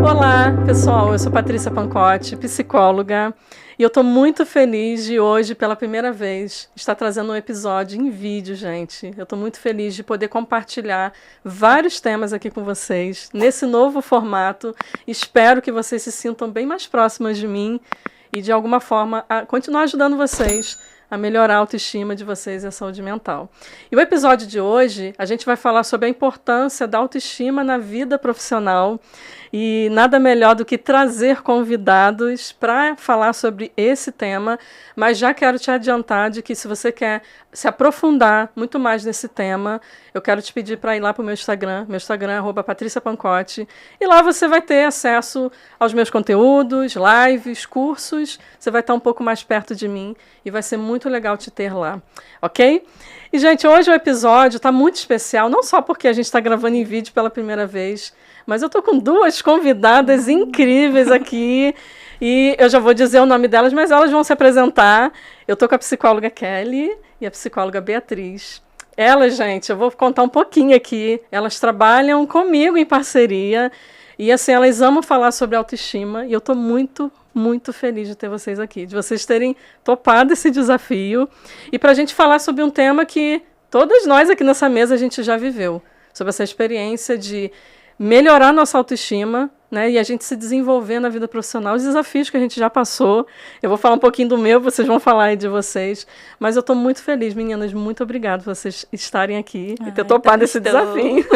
Olá, pessoal, eu sou Patrícia Pancotti, psicóloga, e eu estou muito feliz de hoje, pela primeira vez, estar trazendo um episódio em vídeo, gente. Eu estou muito feliz de poder compartilhar vários temas aqui com vocês, nesse novo formato. Espero que vocês se sintam bem mais próximas de mim e, de alguma forma, continuar ajudando vocês a melhorar a autoestima de vocês e a saúde mental. E o episódio de hoje, a gente vai falar sobre a importância da autoestima na vida profissional. E nada melhor do que trazer convidados para falar sobre esse tema, mas já quero te adiantar de que se você quer se aprofundar muito mais nesse tema, eu quero te pedir para ir lá para o meu Instagram é @patriciapancotti, e lá você vai ter acesso aos meus conteúdos, lives, cursos, você vai estar um pouco mais perto de mim e vai ser muito legal te ter lá, ok? E, gente, hoje o episódio está muito especial, não só porque a gente está gravando em vídeo pela primeira vez, mas eu estou com duas convidadas incríveis aqui, e eu já vou dizer o nome delas, mas elas vão se apresentar. Eu estou com a psicóloga Kelly e a psicóloga Beatriz. Elas, gente, eu vou contar um pouquinho aqui, elas trabalham comigo em parceria, e assim, elas amam falar sobre autoestima, e eu estou muito, muito feliz de ter vocês aqui, de vocês terem topado esse desafio, e para a gente falar sobre um tema que todas nós aqui nessa mesa a gente já viveu, sobre essa experiência de melhorar nossa autoestima, né, e a gente se desenvolver na vida profissional, os desafios que a gente já passou. Eu vou falar um pouquinho do meu, vocês vão falar aí de vocês, mas eu estou muito feliz, meninas, muito obrigada por vocês estarem aqui e ter topado esse desafio.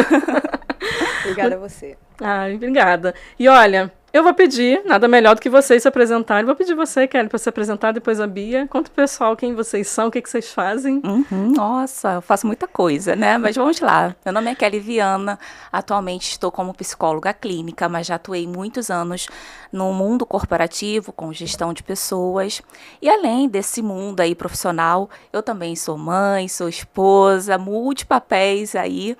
Obrigada a você. Ai, obrigada. E olha, eu vou pedir, nada melhor do que vocês se apresentarem. Vou pedir você, Kelly, para se apresentar, depois a Bia. Conta pro pessoal quem vocês são, o que vocês fazem. Nossa, eu faço muita coisa, né? Mas vamos lá. Meu nome é Kelly Viana. Atualmente estou como psicóloga clínica, mas já atuei muitos anos no mundo corporativo, com gestão de pessoas. E além desse mundo aí profissional, eu também sou mãe, sou esposa, multipapéis aí.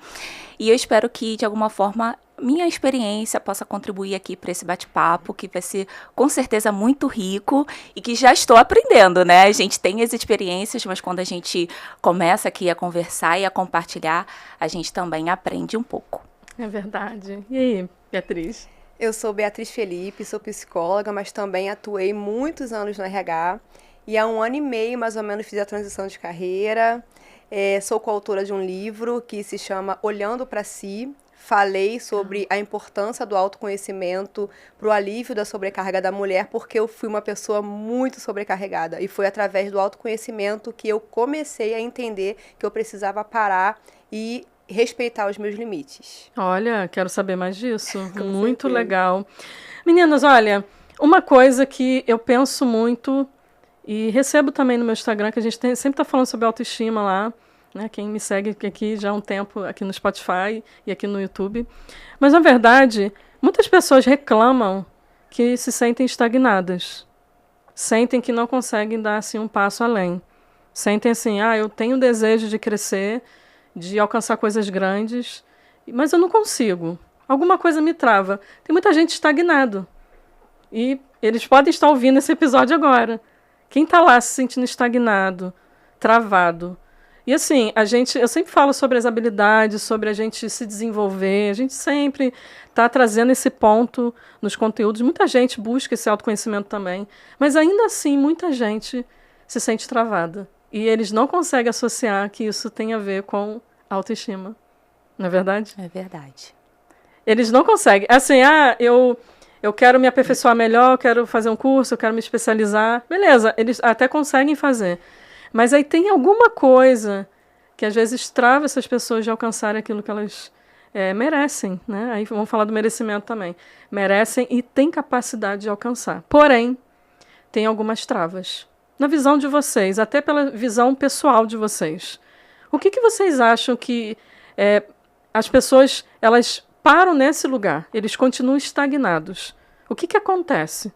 E eu espero que, de alguma forma, minha experiência possa contribuir aqui para esse bate-papo, que vai ser, com certeza, muito rico e que já estou aprendendo, né? A gente tem as experiências, mas quando a gente começa aqui a conversar e a compartilhar, a gente também aprende um pouco. É verdade. E aí, Beatriz? Eu sou Beatriz Felipe, sou psicóloga, mas também atuei muitos anos no RH. E há 1 ano e meio, mais ou menos, fiz a transição de carreira. Sou coautora de um livro que se chama Olhando para Si. Falei sobre a importância do autoconhecimento para o alívio da sobrecarga da mulher, porque eu fui uma pessoa muito sobrecarregada. E foi através do autoconhecimento que eu comecei a entender que eu precisava parar e respeitar os meus limites. Olha, quero saber mais disso. Muito legal. Meninas, olha, uma coisa que eu penso muito e recebo também no meu Instagram, que a gente sempre está falando sobre autoestima lá, né? Quem me segue aqui já há um tempo, aqui no Spotify e aqui no YouTube. Mas, na verdade, muitas pessoas reclamam que se sentem estagnadas. Sentem que não conseguem dar assim, um passo além. Sentem assim, eu tenho desejo de crescer, de alcançar coisas grandes, mas eu não consigo. Alguma coisa me trava. Tem muita gente estagnado. E eles podem estar ouvindo esse episódio agora. Quem está lá se sentindo estagnado, travado? E assim, eu sempre falo sobre as habilidades, sobre a gente se desenvolver, a gente sempre está trazendo esse ponto nos conteúdos. Muita gente busca esse autoconhecimento também, mas ainda assim muita gente se sente travada. E eles não conseguem associar que isso tem a ver com autoestima. Não é verdade? É verdade. Eles não conseguem. Assim, eu quero me aperfeiçoar melhor, eu quero fazer um curso, eu quero me especializar. Beleza, eles até conseguem fazer. Mas aí tem alguma coisa que às vezes trava essas pessoas de alcançarem aquilo que elas merecem, né? Aí vamos falar do merecimento também. Merecem e têm capacidade de alcançar. Porém, tem algumas travas. Na visão de vocês, até pela visão pessoal de vocês. O que vocês acham que as pessoas elas param nesse lugar? Eles continuam estagnados. O que acontece?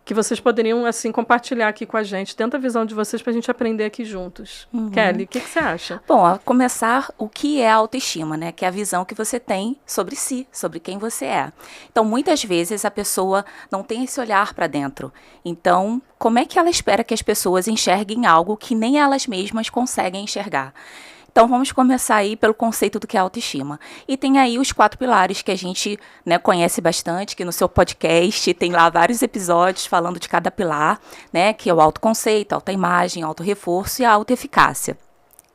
Que vocês poderiam, assim, compartilhar aqui com a gente, dentro da visão de vocês, para a gente aprender aqui juntos. Kelly, o que você acha? Bom, a começar, o que é a autoestima, né? Que é a visão que você tem sobre si, sobre quem você é. Então, muitas vezes, a pessoa não tem esse olhar para dentro. Então, como é que ela espera que as pessoas enxerguem algo que nem elas mesmas conseguem enxergar? Então, vamos começar aí pelo conceito do que é autoestima. E tem aí os 4 pilares que a gente, né, conhece bastante, que no seu podcast tem lá vários episódios falando de cada pilar, né, que é o autoconceito, a autoimagem, autorreforço e a autoeficácia.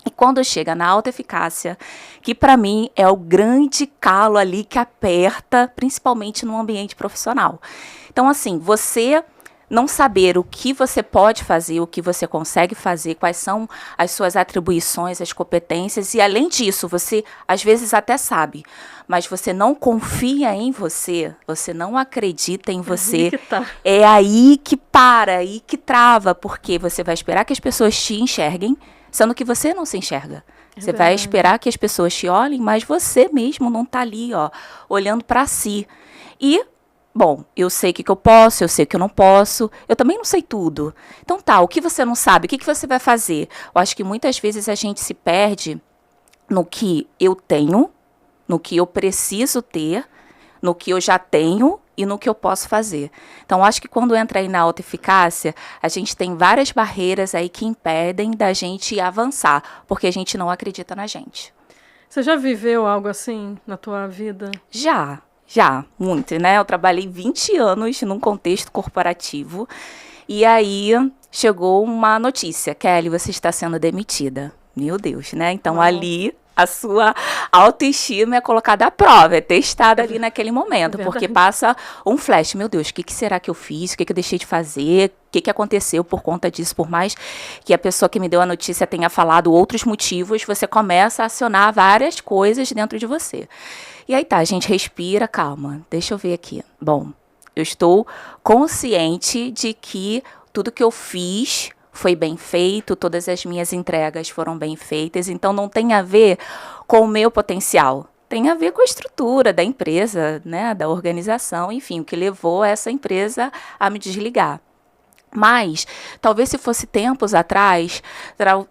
E quando chega na autoeficácia, que para mim é o grande calo ali que aperta, principalmente no ambiente profissional. Então, assim, você não saber o que você pode fazer, o que você consegue fazer, quais são as suas atribuições, as competências, e além disso, você às vezes até sabe, mas você não confia em você, você não acredita em você, é aí que para, aí que trava, porque você vai esperar que as pessoas te enxerguem, sendo que você não se enxerga. Você vai esperar que as pessoas te olhem, mas você mesmo não está ali, ó, olhando para si. E, bom, eu sei o que eu posso, eu sei o que eu não posso, eu também não sei tudo. Então tá, o que você não sabe, o que você vai fazer? Eu acho que muitas vezes a gente se perde no que eu tenho, no que eu preciso ter, no que eu já tenho e no que eu posso fazer. Então, acho que quando entra aí na autoeficácia, a gente tem várias barreiras aí que impedem da gente avançar, porque a gente não acredita na gente. Você já viveu algo assim na tua vida? Já, muito, né? Eu trabalhei 20 anos num contexto corporativo e aí chegou uma notícia: Kelly, você está sendo demitida. Meu Deus, né? Então, ali a sua autoestima é colocada à prova, é testada ali naquele momento, porque passa um flash, meu Deus, o que será que eu fiz, o que eu deixei de fazer, o que aconteceu por conta disso, por mais que a pessoa que me deu a notícia tenha falado outros motivos, você começa a acionar várias coisas dentro de você. E aí tá, a gente respira, calma, deixa eu ver aqui. Bom, eu estou consciente de que tudo que eu fiz foi bem feito, todas as minhas entregas foram bem feitas, então não tem a ver com o meu potencial, tem a ver com a estrutura da empresa, né, da organização, enfim, o que levou essa empresa a me desligar. Mas, talvez se fosse tempos atrás,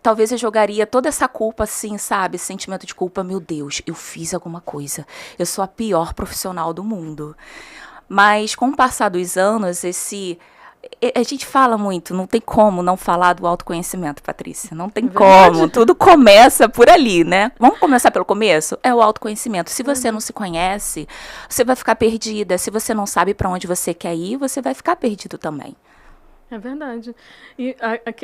talvez eu jogaria toda essa culpa assim, sabe, esse sentimento de culpa, meu Deus, eu fiz alguma coisa, eu sou a pior profissional do mundo. Mas, com o passar dos anos, a gente fala muito, não tem como não falar do autoconhecimento, Patrícia. Não tem como. Tudo começa por ali, né? Vamos começar pelo começo? É o autoconhecimento. Se você não se conhece, você vai ficar perdida. Se você não sabe para onde você quer ir, você vai ficar perdido também. É verdade. E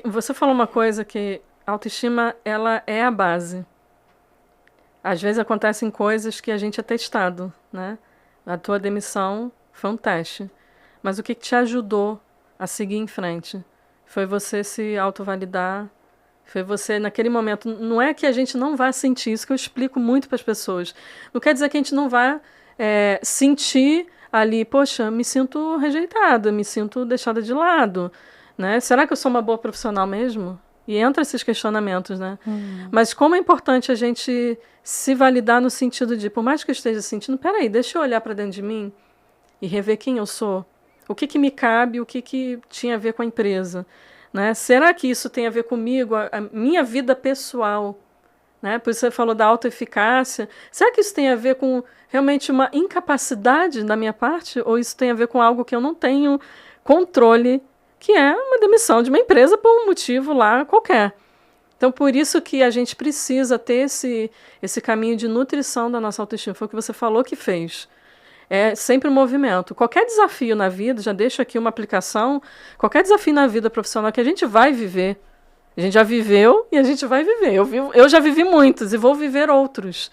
você falou uma coisa que a autoestima, ela é a base. Às vezes acontecem coisas que a gente é testado, né? A tua demissão foi um teste. Mas o que te ajudou a seguir em frente? Foi você se autovalidar, foi você, naquele momento, não é que a gente não vá sentir, isso que eu explico muito para as pessoas, não quer dizer que a gente não vá sentir ali, poxa, me sinto rejeitada, me sinto deixada de lado, né? Será que eu sou uma boa profissional mesmo? E entra esses questionamentos, né? Mas como é importante a gente se validar no sentido de, por mais que eu esteja sentindo, peraí, deixa eu olhar para dentro de mim e rever quem eu sou. O que me cabe, o que tinha a ver com a empresa, né? Será que isso tem a ver comigo, a minha vida pessoal, né? Por isso você falou da autoeficácia. Será que isso tem a ver com realmente uma incapacidade da minha parte? Ou isso tem a ver com algo que eu não tenho controle, que é uma demissão de uma empresa por um motivo lá qualquer? Então, por isso que a gente precisa ter esse caminho de nutrição da nossa autoestima. Foi o que você falou que fez. É sempre um movimento. Qualquer desafio na vida, já deixo aqui uma aplicação, qualquer desafio na vida profissional que a gente vai viver, a gente já viveu e a gente vai viver. Eu já vivi muitos e vou viver outros.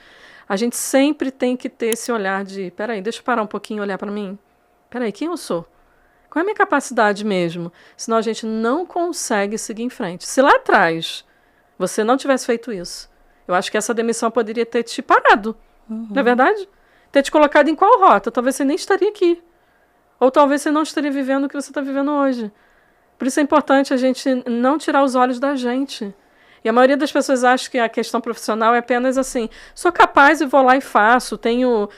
A gente sempre tem que ter esse olhar de, peraí, deixa eu parar um pouquinho e olhar para mim. Peraí, quem eu sou? Qual é a minha capacidade mesmo? Senão a gente não consegue seguir em frente. Se lá atrás você não tivesse feito isso, eu acho que essa demissão poderia ter te parado. Não é verdade? Ter te colocado em qual rota? Talvez você nem estaria aqui. Ou talvez você não estaria vivendo o que você está vivendo hoje. Por isso é importante a gente não tirar os olhos da gente. E a maioria das pessoas acha que a questão profissional é apenas assim, sou capaz e vou lá e faço, tenho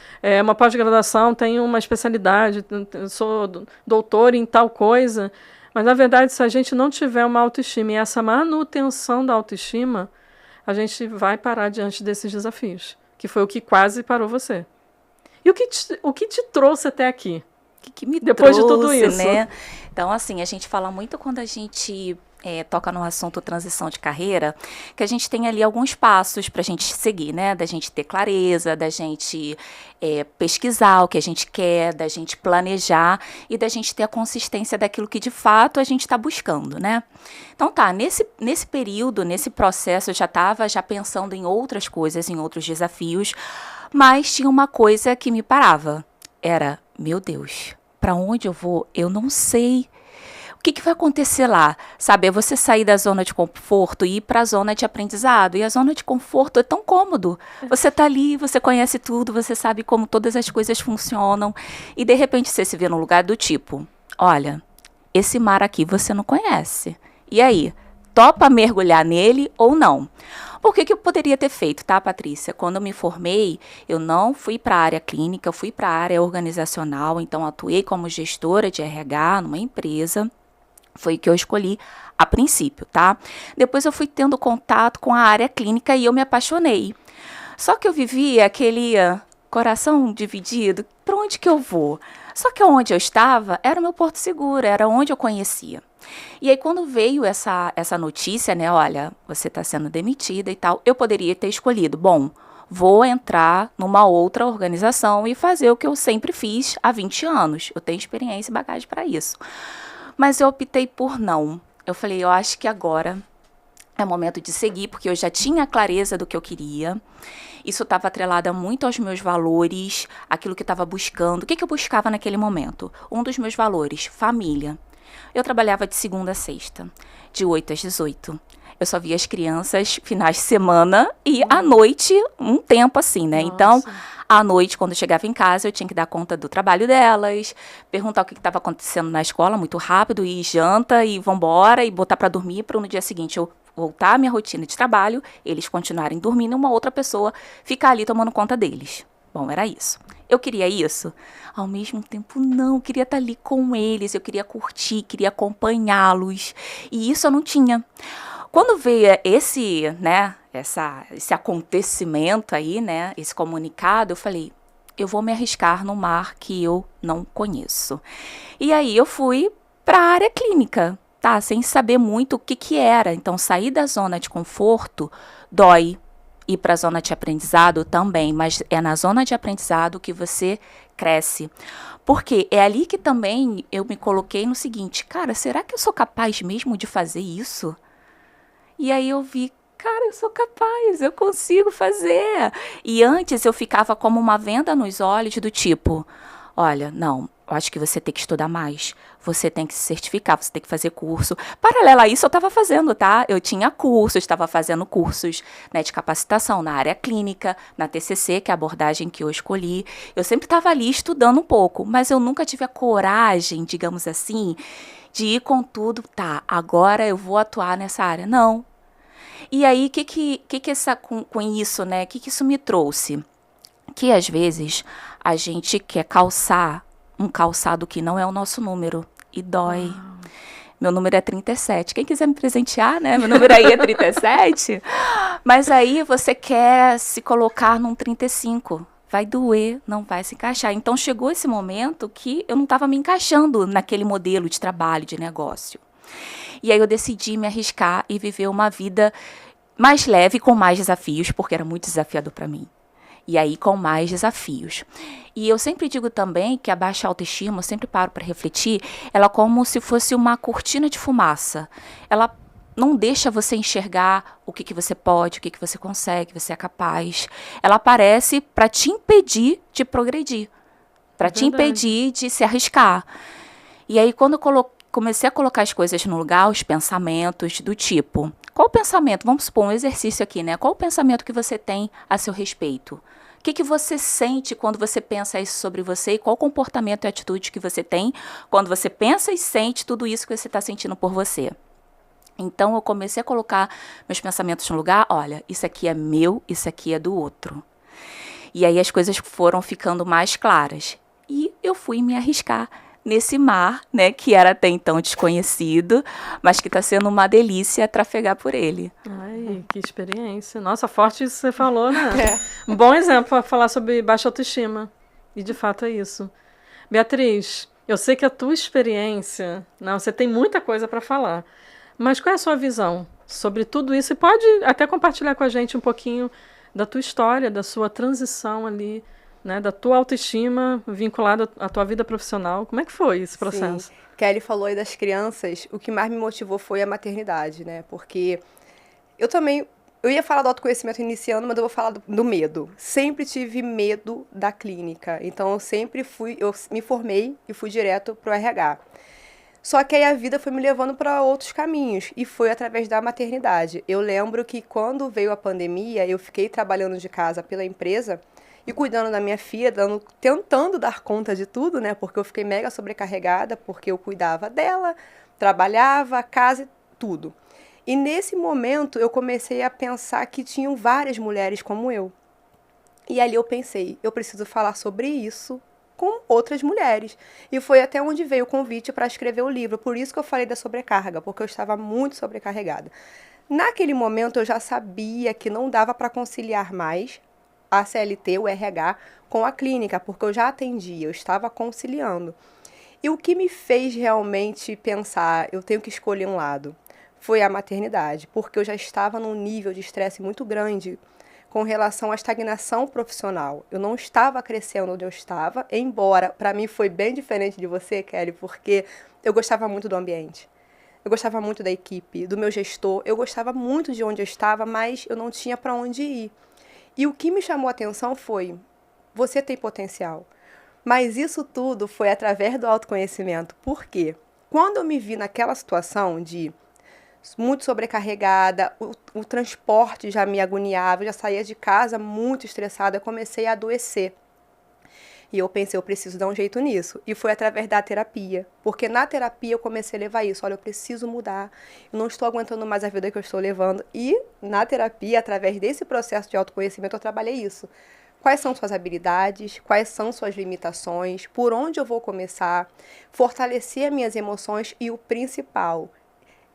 uma pós-graduação, tenho uma especialidade, sou doutor em tal coisa. Mas, na verdade, se a gente não tiver uma autoestima e essa manutenção da autoestima, a gente vai parar diante desses desafios, que foi o que quase parou você. E o que te trouxe até aqui? Que me depois trouxe, de tudo isso, né? Então, assim, a gente fala muito quando a gente toca no assunto transição de carreira, que a gente tem ali alguns passos para a gente seguir, né? Da gente ter clareza, da gente pesquisar o que a gente quer, da gente planejar e da gente ter a consistência daquilo que de fato a gente está buscando, né? Então tá, nesse período, nesse processo, eu já estava pensando em outras coisas, em outros desafios, mas tinha uma coisa que me parava. Era, meu Deus, para onde eu vou? Eu não sei. O que vai acontecer lá? Sabe, é você sair da zona de conforto e ir para a zona de aprendizado. E a zona de conforto é tão cômodo. Você está ali, você conhece tudo, você sabe como todas as coisas funcionam. E de repente você se vê num lugar do tipo, olha, esse mar aqui você não conhece. E aí, topa mergulhar nele ou não? O que eu poderia ter feito, tá, Patrícia? Quando eu me formei, eu não fui para a área clínica, eu fui para a área organizacional. Então, atuei como gestora de RH numa empresa. Foi o que eu escolhi a princípio, tá? Depois eu fui tendo contato com a área clínica e eu me apaixonei. Só que eu vivia aquele coração dividido, para onde que eu vou? Só que onde eu estava era o meu porto seguro, era onde eu conhecia. E aí quando veio essa notícia, né, olha, você está sendo demitida e tal, eu poderia ter escolhido, bom, vou entrar numa outra organização e fazer o que eu sempre fiz há 20 anos. Eu tenho experiência e bagagem para isso. Mas eu optei por não. Eu falei, eu acho que agora é o momento de seguir, porque eu já tinha clareza do que eu queria. Isso estava atrelado muito aos meus valores, aquilo que eu estava buscando. O que eu buscava naquele momento? Um dos meus valores, família. Eu trabalhava de segunda a sexta, de 8 às 18. Eu só via as crianças finais de semana e à noite, um tempo assim, né? Nossa. Então, à noite, quando eu chegava em casa, eu tinha que dar conta do trabalho delas, perguntar o que estava acontecendo na escola muito rápido, e janta, e vambora, e botar para dormir, para no dia seguinte eu voltar à minha rotina de trabalho, eles continuarem dormindo e uma outra pessoa ficar ali tomando conta deles. Bom, era isso. Eu queria isso? Ao mesmo tempo, não. Eu queria estar ali com eles, eu queria curtir, queria acompanhá-los. E isso eu não tinha. Quando veio esse acontecimento aí, né, esse comunicado, eu falei, eu vou me arriscar no mar que eu não conheço. E aí eu fui para a área clínica, tá, sem saber muito o que era. Então, sair da zona de conforto dói, ir para a zona de aprendizado também, mas é na zona de aprendizado que você cresce. Porque é ali que também eu me coloquei no seguinte, cara, será que eu sou capaz mesmo de fazer isso? E aí eu vi, cara, eu sou capaz, eu consigo fazer. E antes eu ficava como uma venda nos olhos do tipo, olha, não, eu acho que você tem que estudar mais, você tem que se certificar, você tem que fazer curso. Paralelo a isso eu estava fazendo, tá? Eu tinha cursos, estava fazendo cursos, né, de capacitação na área clínica, na TCC, que é a abordagem que eu escolhi. Eu sempre estava ali estudando um pouco, mas eu nunca tive a coragem, digamos assim, de ir com tudo, tá, agora eu vou atuar nessa área. Não. E aí, com isso, né? O que isso me trouxe? Que às vezes a gente quer calçar um calçado que não é o nosso número e dói. Uau. Meu número é 37. Quem quiser me presentear, né? Meu número aí é 37. Mas aí você quer se colocar num 35. Vai doer, não vai se encaixar. Então chegou esse momento que eu não estava me encaixando naquele modelo de trabalho, de negócio. E aí eu decidi me arriscar e viver uma vida mais leve, com mais desafios, porque era muito desafiador para mim. E aí com mais desafios. E eu sempre digo também que a baixa autoestima, eu sempre paro para refletir, ela é como se fosse uma cortina de fumaça. Ela não deixa você enxergar o que você pode, o que você consegue, você é capaz. Ela aparece para te impedir de progredir, para te impedir de se arriscar. E aí quando eu comecei a colocar as coisas no lugar, os pensamentos do tipo, qual o pensamento? Vamos supor um exercício aqui, né? Qual o pensamento que você tem a seu respeito? O que você sente quando você pensa isso sobre você? E qual comportamento e atitude que você tem quando você pensa e sente tudo isso que você está sentindo por você? Então, eu comecei a colocar meus pensamentos no lugar. Olha, isso aqui é meu, isso aqui é do outro. E aí as coisas foram ficando mais claras. E eu fui me arriscar nesse mar, né, que era até então desconhecido, mas que está sendo uma delícia trafegar por ele. Ai, que experiência. Nossa, forte isso que você falou, né? Um bom exemplo para falar sobre baixa autoestima. E de fato é isso. Beatriz, eu sei que a tua experiência, não, você tem muita coisa para falar, Mas qual é a sua visão sobre tudo isso? E pode até compartilhar com a gente um pouquinho da tua história, da sua transição ali, né, da tua autoestima vinculada à tua vida profissional. Como é que foi esse processo? Sim. Kelly falou aí das crianças, o que mais me motivou foi a maternidade, né? Porque eu ia falar do autoconhecimento iniciando, mas eu vou falar do medo. Sempre tive medo da clínica, então eu me formei e fui direto pro RH. Só que aí a vida foi me levando para outros caminhos e foi através da maternidade. Eu lembro que quando veio a pandemia, eu fiquei trabalhando de casa pela empresa e cuidando da minha filha, tentando dar conta de tudo, né? Porque eu fiquei mega sobrecarregada, porque eu cuidava dela, trabalhava, casa e tudo. E nesse momento eu comecei a pensar que tinham várias mulheres como eu. E ali eu pensei, eu preciso falar sobre isso com outras mulheres. E foi até onde veio o convite para escrever o livro. Por isso que eu falei da sobrecarga, porque eu estava muito sobrecarregada. Naquele momento eu já sabia que não dava para conciliar mais a CLT, o RH, com a clínica, porque eu já atendia, eu estava conciliando. E o que me fez realmente pensar, eu tenho que escolher um lado, foi a maternidade, porque eu já estava num nível de estresse muito grande com relação à estagnação profissional. Eu não estava crescendo onde eu estava, embora para mim foi bem diferente de você, Kelly, porque eu gostava muito do ambiente. Eu gostava muito da equipe, do meu gestor, eu gostava muito de onde eu estava, mas eu não tinha para onde ir. E o que me chamou a atenção foi, você tem potencial. Mas isso tudo foi através do autoconhecimento. Por quê? Quando eu me vi naquela situação de muito sobrecarregada, o transporte já me agoniava, eu já saía de casa muito estressada, eu comecei a adoecer. E eu pensei, eu preciso dar um jeito nisso. E foi através da terapia. Porque na terapia eu comecei a levar isso. Olha, eu preciso mudar. Eu não estou aguentando mais a vida que eu estou levando. E na terapia, através desse processo de autoconhecimento, eu trabalhei isso. Quais são suas habilidades? Quais são suas limitações? Por onde eu vou começar? Fortalecer as minhas emoções e o principal,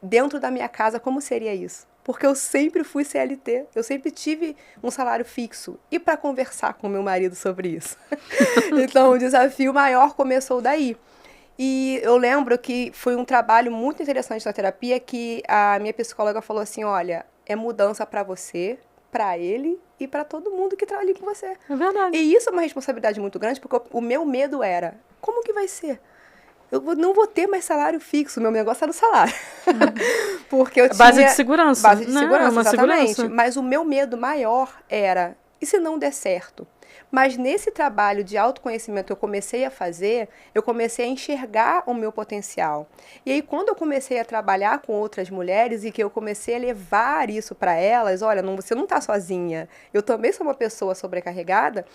dentro da minha casa, como seria isso? Porque eu sempre fui CLT, eu sempre tive um salário fixo. E para conversar com meu marido sobre isso? Então, o desafio maior começou daí. E eu lembro que foi um trabalho muito interessante na terapia que a minha psicóloga falou assim, olha, é mudança para você, para ele e para todo mundo que está ali com você. É verdade. E isso é uma responsabilidade muito grande, porque o meu medo era, como que vai ser? Eu não vou ter mais salário fixo, meu negócio era o salário. Porque eu tinha... Base de segurança. Base de segurança, uma exatamente. segurança. Mas o meu medo maior era, e se não der certo? Mas nesse trabalho de autoconhecimento que eu comecei a fazer, eu comecei a enxergar o meu potencial. E aí, quando eu comecei a trabalhar com outras mulheres e que eu comecei a levar isso para elas, olha, você não está sozinha, eu também sou uma pessoa sobrecarregada,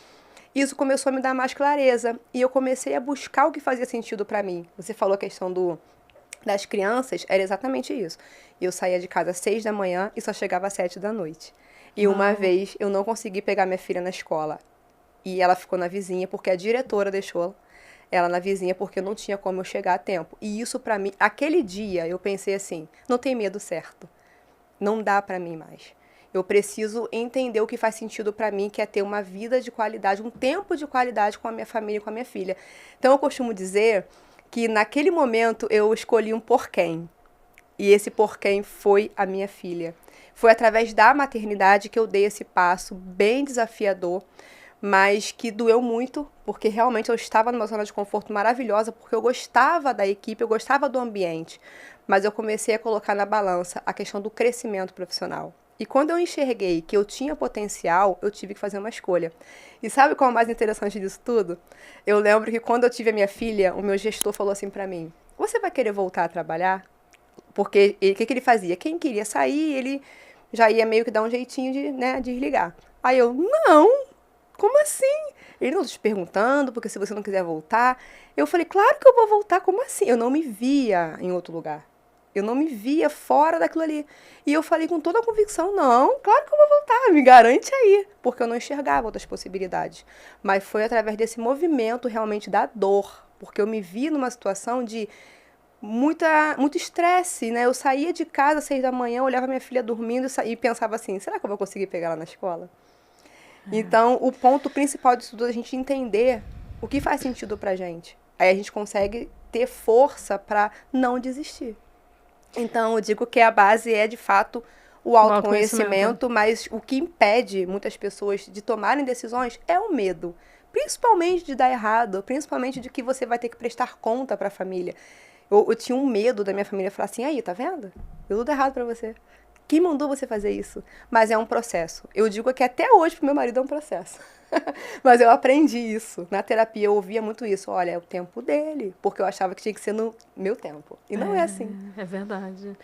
isso começou a me dar mais clareza. E eu comecei a buscar o que fazia sentido para mim. Você falou a questão das crianças, era exatamente isso. Eu saía de casa às 6 da manhã e só chegava às 7 da noite. E uma vez eu não consegui pegar minha filha na escola. E ela ficou na vizinha porque a diretora deixou ela na vizinha porque não tinha como eu chegar a tempo. E isso para mim, aquele dia eu pensei assim, não tem medo certo. Não dá para mim mais. Eu preciso entender o que faz sentido para mim, que é ter uma vida de qualidade, um tempo de qualidade com a minha família e com a minha filha. Então eu costumo dizer que naquele momento eu escolhi um porquém. E esse porquém foi a minha filha. Foi através da maternidade que eu dei esse passo bem desafiador, mas que doeu muito, porque realmente eu estava numa zona de conforto maravilhosa, porque eu gostava da equipe, eu gostava do ambiente. Mas eu comecei a colocar na balança a questão do crescimento profissional. E quando eu enxerguei que eu tinha potencial, eu tive que fazer uma escolha. E sabe qual é o mais interessante disso tudo? Eu lembro que quando eu tive a minha filha, o meu gestor falou assim pra mim, você vai querer voltar a trabalhar? Porque o que ele fazia? Quem queria sair, ele já ia meio que dar um jeitinho de, né, desligar. Aí eu, não, como assim? Ele não te perguntando, porque se você não quiser voltar. Eu falei, claro que eu vou voltar, como assim? Eu não me via em outro lugar. Eu não me via fora daquilo ali. E eu falei com toda a convicção, não, claro que eu vou voltar, me garante aí. Porque eu não enxergava outras possibilidades. Mas foi através desse movimento realmente da dor. Porque eu me vi numa situação de muito estresse, né? Eu saía de casa às 6 da manhã, olhava minha filha dormindo e pensava assim, será que eu vou conseguir pegar ela na escola? Então, o ponto principal disso tudo é a gente entender o que faz sentido pra gente. Aí a gente consegue ter força pra não desistir. Então, eu digo que a base é, de fato, o autoconhecimento, mas o que impede muitas pessoas de tomarem decisões é o medo. Principalmente de dar errado, principalmente de que você vai ter que prestar conta para a família. Eu tinha um medo da minha família falar assim, aí, tá vendo? Eu tudo errado para você. Quem mandou você fazer isso? Mas é um processo. Eu digo que até hoje pro meu marido é um processo. Mas eu aprendi isso. Na terapia eu ouvia muito isso. Olha, é o tempo dele. Porque eu achava que tinha que ser no meu tempo. E não é assim. É verdade.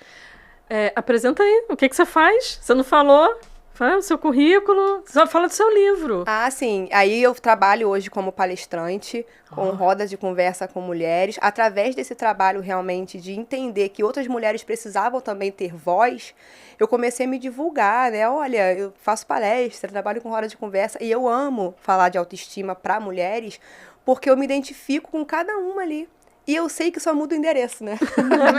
Apresenta aí. O que você faz? Você não falou? Fala o seu currículo. Só fala do seu livro. Ah, sim. Aí eu trabalho hoje como palestrante, com rodas de conversa com mulheres. Através desse trabalho realmente de entender que outras mulheres precisavam também ter voz, eu comecei a me divulgar, né? Olha, eu faço palestra, trabalho com roda de conversa e eu amo falar de autoestima para mulheres porque eu me identifico com cada uma ali. E eu sei que só muda o endereço, né?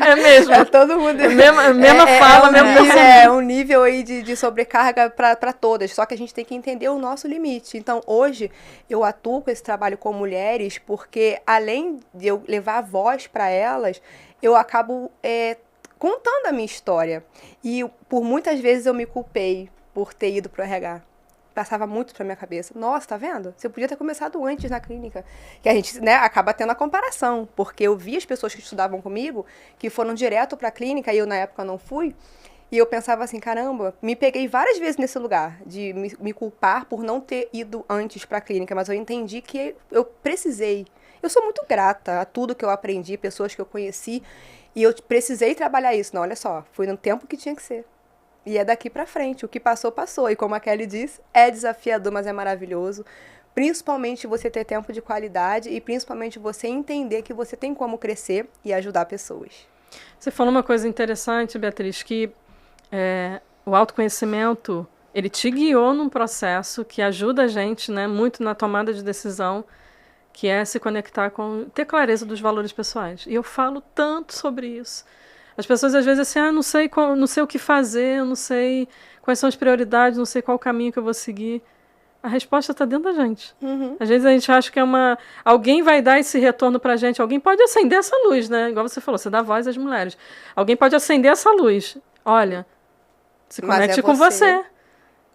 É mesmo. Todo mundo. Mesma fala, mesmo nível, é um nível aí de sobrecarga para todas. Só que a gente tem que entender o nosso limite. Então, hoje, eu atuo com esse trabalho com mulheres porque, além de eu levar a voz para elas, eu acabo contando a minha história. E por muitas vezes eu me culpei por ter ido pro RH. Passava muito pra minha cabeça. Nossa, tá vendo? Você podia ter começado antes na clínica. Que a gente, né, acaba tendo a comparação. Porque eu vi as pessoas que estudavam comigo, que foram direto pra clínica, e eu, na época, não fui. E eu pensava assim, caramba, me peguei várias vezes nesse lugar, de me culpar por não ter ido antes pra clínica. Mas eu entendi que eu precisei. Eu sou muito grata a tudo que eu aprendi, pessoas que eu conheci. E eu precisei trabalhar isso. Não, olha só, foi no tempo que tinha que ser. E é daqui pra frente. O que passou, passou. E como a Kelly disse, é desafiador, mas é maravilhoso. Principalmente você ter tempo de qualidade e principalmente você entender que você tem como crescer e ajudar pessoas. Você falou uma coisa interessante, Beatriz, que o autoconhecimento, ele te guiou num processo que ajuda a gente, né, muito na tomada de decisão, que é se conectar ter clareza dos valores pessoais. E eu falo tanto sobre isso. As pessoas às vezes assim, não sei o que fazer, eu não sei quais são as prioridades, não sei qual o caminho que eu vou seguir. A resposta está dentro da gente. Uhum. Às vezes a gente acha que alguém vai dar esse retorno pra gente, alguém pode acender essa luz, né? Igual você falou, você dá voz às mulheres. Alguém pode acender essa luz. Olha, se conecte com você.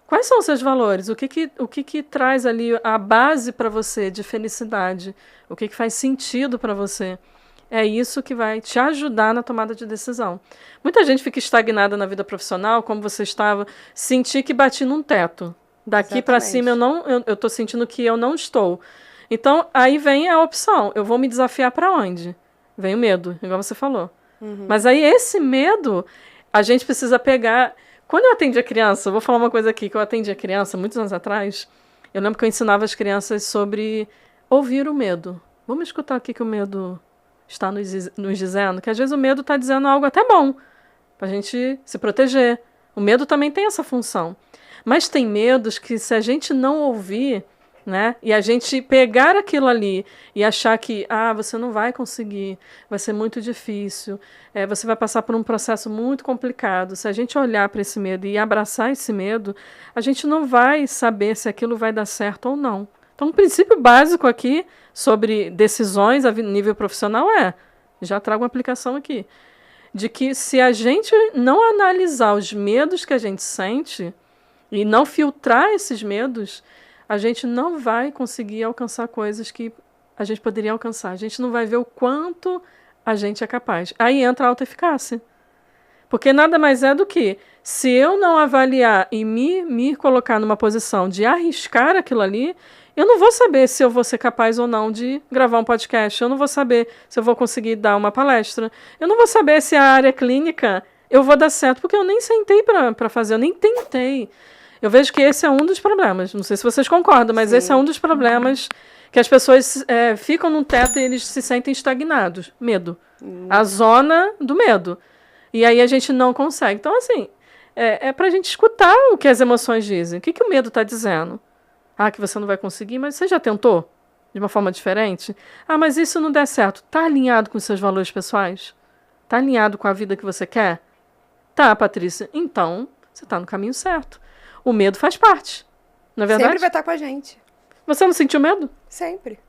Quais são os seus valores? O que traz ali a base para você de felicidade? O que faz sentido para você? É isso que vai te ajudar na tomada de decisão. Muita gente fica estagnada na vida profissional, como você estava, sentir que bati num teto. Daqui para cima eu estou sentindo que eu não estou. Então, aí vem a opção. Eu vou me desafiar para onde? Vem o medo, igual você falou. Uhum. Mas aí esse medo, a gente precisa pegar... Quando eu atendi a criança, eu vou falar uma coisa aqui, que eu atendi a criança muitos anos atrás, eu lembro que eu ensinava as crianças sobre ouvir o medo. Vamos escutar o que o medo está nos dizendo, que às vezes o medo está dizendo algo até bom, para a gente se proteger. O medo também tem essa função. Mas tem medos que se a gente não ouvir, né, e a gente pegar aquilo ali e achar que você não vai conseguir, vai ser muito difícil, você vai passar por um processo muito complicado. Se a gente olhar para esse medo e abraçar esse medo, a gente não vai saber se aquilo vai dar certo ou não. Então, um princípio básico aqui sobre decisões a nível profissional já trago uma aplicação aqui, de que se a gente não analisar os medos que a gente sente e não filtrar esses medos, a gente não vai conseguir alcançar coisas que a gente poderia alcançar. A gente não vai ver o quanto a gente é capaz. Aí entra a autoeficácia. Porque nada mais é do que, se eu não avaliar e me colocar numa posição de arriscar aquilo ali, eu não vou saber se eu vou ser capaz ou não de gravar um podcast. Eu não vou saber se eu vou conseguir dar uma palestra. Eu não vou saber se a área clínica eu vou dar certo, porque eu nem sentei para fazer, eu nem tentei. Eu vejo que esse é um dos problemas. Não sei se vocês concordam, mas esse é um dos problemas que as pessoas ficam num teto e eles se sentem estagnados. Medo. A zona do medo. E aí a gente não consegue. Então, assim, é para a gente escutar o que as emoções dizem. O que o medo está dizendo? Que você não vai conseguir, mas você já tentou? De uma forma diferente? Mas isso não der certo. Está alinhado com os seus valores pessoais? Está alinhado com a vida que você quer? Tá, Patrícia. Então, você está no caminho certo. O medo faz parte, não é verdade? Sempre vai estar com a gente. Você não sentiu medo? Sempre.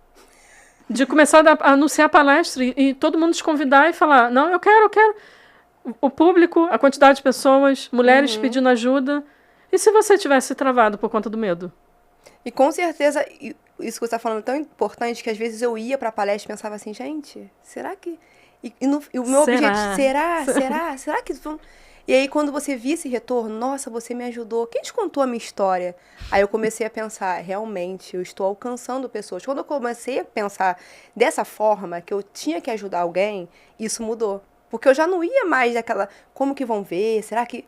De começar a anunciar a palestra e todo mundo te convidar e falar, não, eu quero. o público, a quantidade de pessoas, mulheres pedindo ajuda. E se você tivesse travado por conta do medo? E com certeza, isso que você está falando é tão importante que às vezes eu ia para a palestra e pensava assim, gente, será que... E o meu objetivo, será que... E aí quando você via esse retorno, nossa, você me ajudou, quem te contou a minha história? Aí eu comecei a pensar, realmente, eu estou alcançando pessoas. Quando eu comecei a pensar dessa forma, que eu tinha que ajudar alguém, isso mudou. Porque eu já não ia mais daquela, como que vão ver, será que,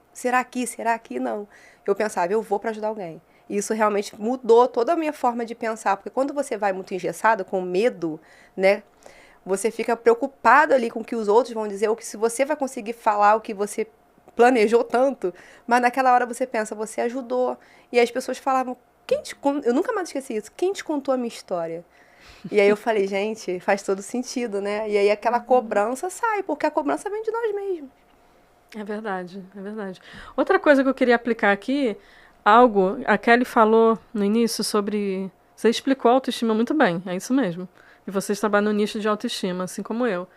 não. Eu pensava, eu vou para ajudar alguém. E isso realmente mudou toda a minha forma de pensar, porque quando você vai muito engessado, com medo, né, você fica preocupado ali com o que os outros vão dizer, ou que se você vai conseguir falar o que você planejou tanto, mas naquela hora você pensa, você ajudou. E as pessoas falavam, eu nunca mais esqueci isso, quem te contou a minha história? E aí eu falei, gente, faz todo sentido, né? E aí aquela cobrança sai, porque a cobrança vem de nós mesmos. É verdade, é verdade. Outra coisa que eu queria aplicar aqui, a Kelly falou no início sobre... Você explicou a autoestima muito bem, é isso mesmo. E vocês trabalham no nicho de autoestima, assim como eu.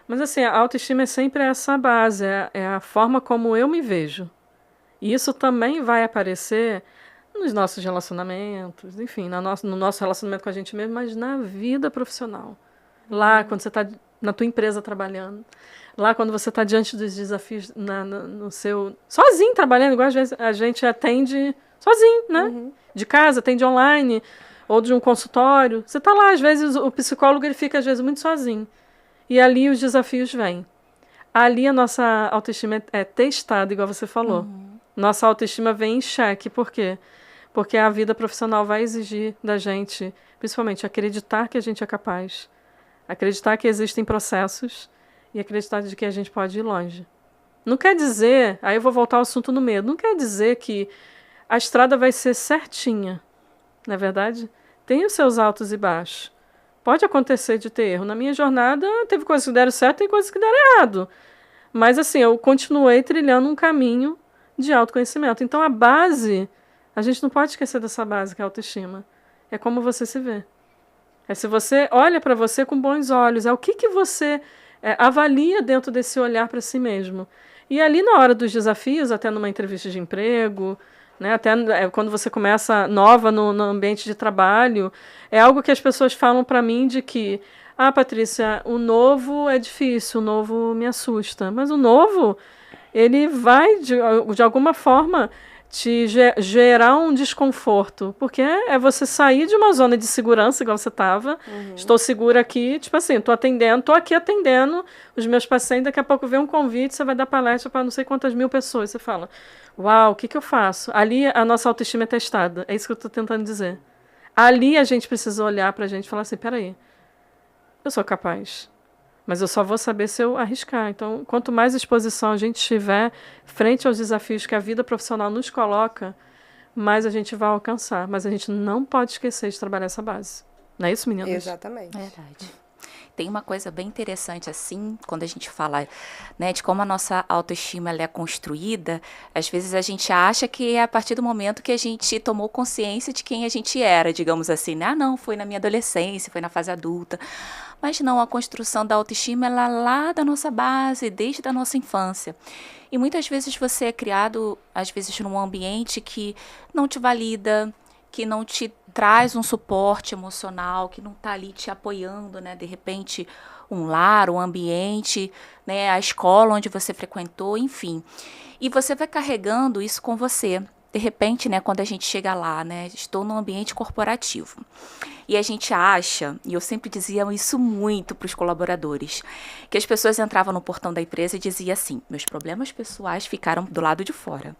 Mas assim, a autoestima é sempre essa base, é a forma como eu me vejo. E isso também vai aparecer nos nossos relacionamentos, enfim, no nosso relacionamento com a gente mesmo, mas na vida profissional. Lá, quando você está na tua empresa trabalhando. Lá, quando você está diante dos desafios no seu... Sozinho trabalhando, igual às vezes a gente atende sozinho, né? De casa, atende online, ou de um consultório. Você está lá, às vezes o psicólogo ele fica, às vezes, muito sozinho. E ali os desafios vêm. Ali a nossa autoestima é testada, igual você falou. Nossa autoestima vem em xeque. Por quê? Porque a vida profissional vai exigir da gente, principalmente, acreditar que a gente é capaz, acreditar que existem processos e acreditar de que a gente pode ir longe. Não quer dizer, aí eu vou voltar ao assunto no medo, não quer dizer que a estrada vai ser certinha, não é verdade? Tem os seus altos e baixos. Pode acontecer de ter erro. Na minha jornada, teve coisas que deram certo e coisas que deram errado. Mas, assim, eu continuei trilhando um caminho de autoconhecimento. Então, a base, a gente não pode esquecer dessa base, que é a autoestima. É como você se vê. É se você olha para você com bons olhos. É o que você avalia dentro desse olhar para si mesmo. E ali, na hora dos desafios, até numa entrevista de emprego... Né? Até quando você começa nova no ambiente de trabalho, é algo que as pessoas falam para mim de que, Patrícia, o novo é difícil, o novo me assusta. Mas o novo, ele vai, de alguma forma, te gerar um desconforto. Porque é você sair de uma zona de segurança, igual você estava. Estou segura aqui, tipo assim, estou aqui atendendo os meus pacientes, daqui a pouco vem um convite, você vai dar palestra para não sei quantas mil pessoas. Você fala... Uau, o que eu faço? Ali a nossa autoestima é testada. É isso que eu estou tentando dizer. Ali a gente precisa olhar para a gente e falar assim, peraí, eu sou capaz, mas eu só vou saber se eu arriscar. Então, quanto mais exposição a gente tiver frente aos desafios que a vida profissional nos coloca, mais a gente vai alcançar. Mas a gente não pode esquecer de trabalhar essa base. Não é isso, meninas? Exatamente. Verdade. Tem uma coisa bem interessante, assim, quando a gente fala, né, de como a nossa autoestima ela é construída, às vezes a gente acha que é a partir do momento que a gente tomou consciência de quem a gente era, digamos assim, né? Não, foi na minha adolescência, foi na fase adulta. Mas não, a construção da autoestima, ela é lá da nossa base, desde a nossa infância. E muitas vezes você é criado, às vezes, num ambiente que não te valida, que não te traz um suporte emocional, que não está ali te apoiando, né? De repente, um lar, um ambiente, né? A escola onde você frequentou, enfim. E você vai carregando isso com você. De repente, né, quando a gente chega lá, né, estou num ambiente corporativo. E a gente acha, e eu sempre dizia isso muito para os colaboradores, que as pessoas entravam no portão da empresa e diziam assim, meus problemas pessoais ficaram do lado de fora.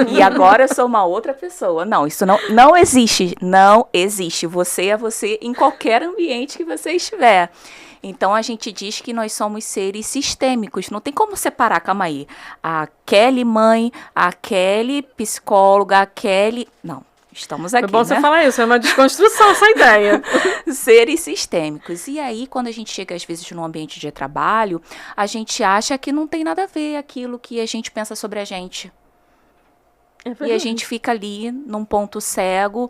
E agora eu sou uma outra pessoa. Não, isso não existe. Não existe. Você é você em qualquer ambiente que você estiver. Então, a gente diz que nós somos seres sistêmicos. Não tem como separar, calma aí. A Kelly mãe, a Kelly psicóloga, a Kelly... Não, estamos aqui, É bom né? você falar isso, é uma desconstrução essa ideia. Seres sistêmicos. E aí, quando a gente chega, às vezes, num ambiente de trabalho, a gente acha que não tem nada a ver aquilo que a gente pensa sobre a gente. E a gente fica ali num ponto cego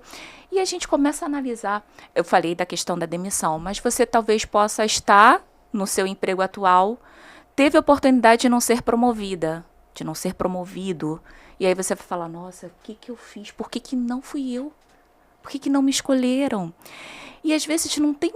e a gente começa a analisar. Eu falei da questão da demissão, mas você talvez possa estar no seu emprego atual teve a oportunidade de não ser promovida, de não ser promovido. E aí você vai falar, nossa, o que eu fiz? Por que não fui eu? Por que não me escolheram? E às vezes não tem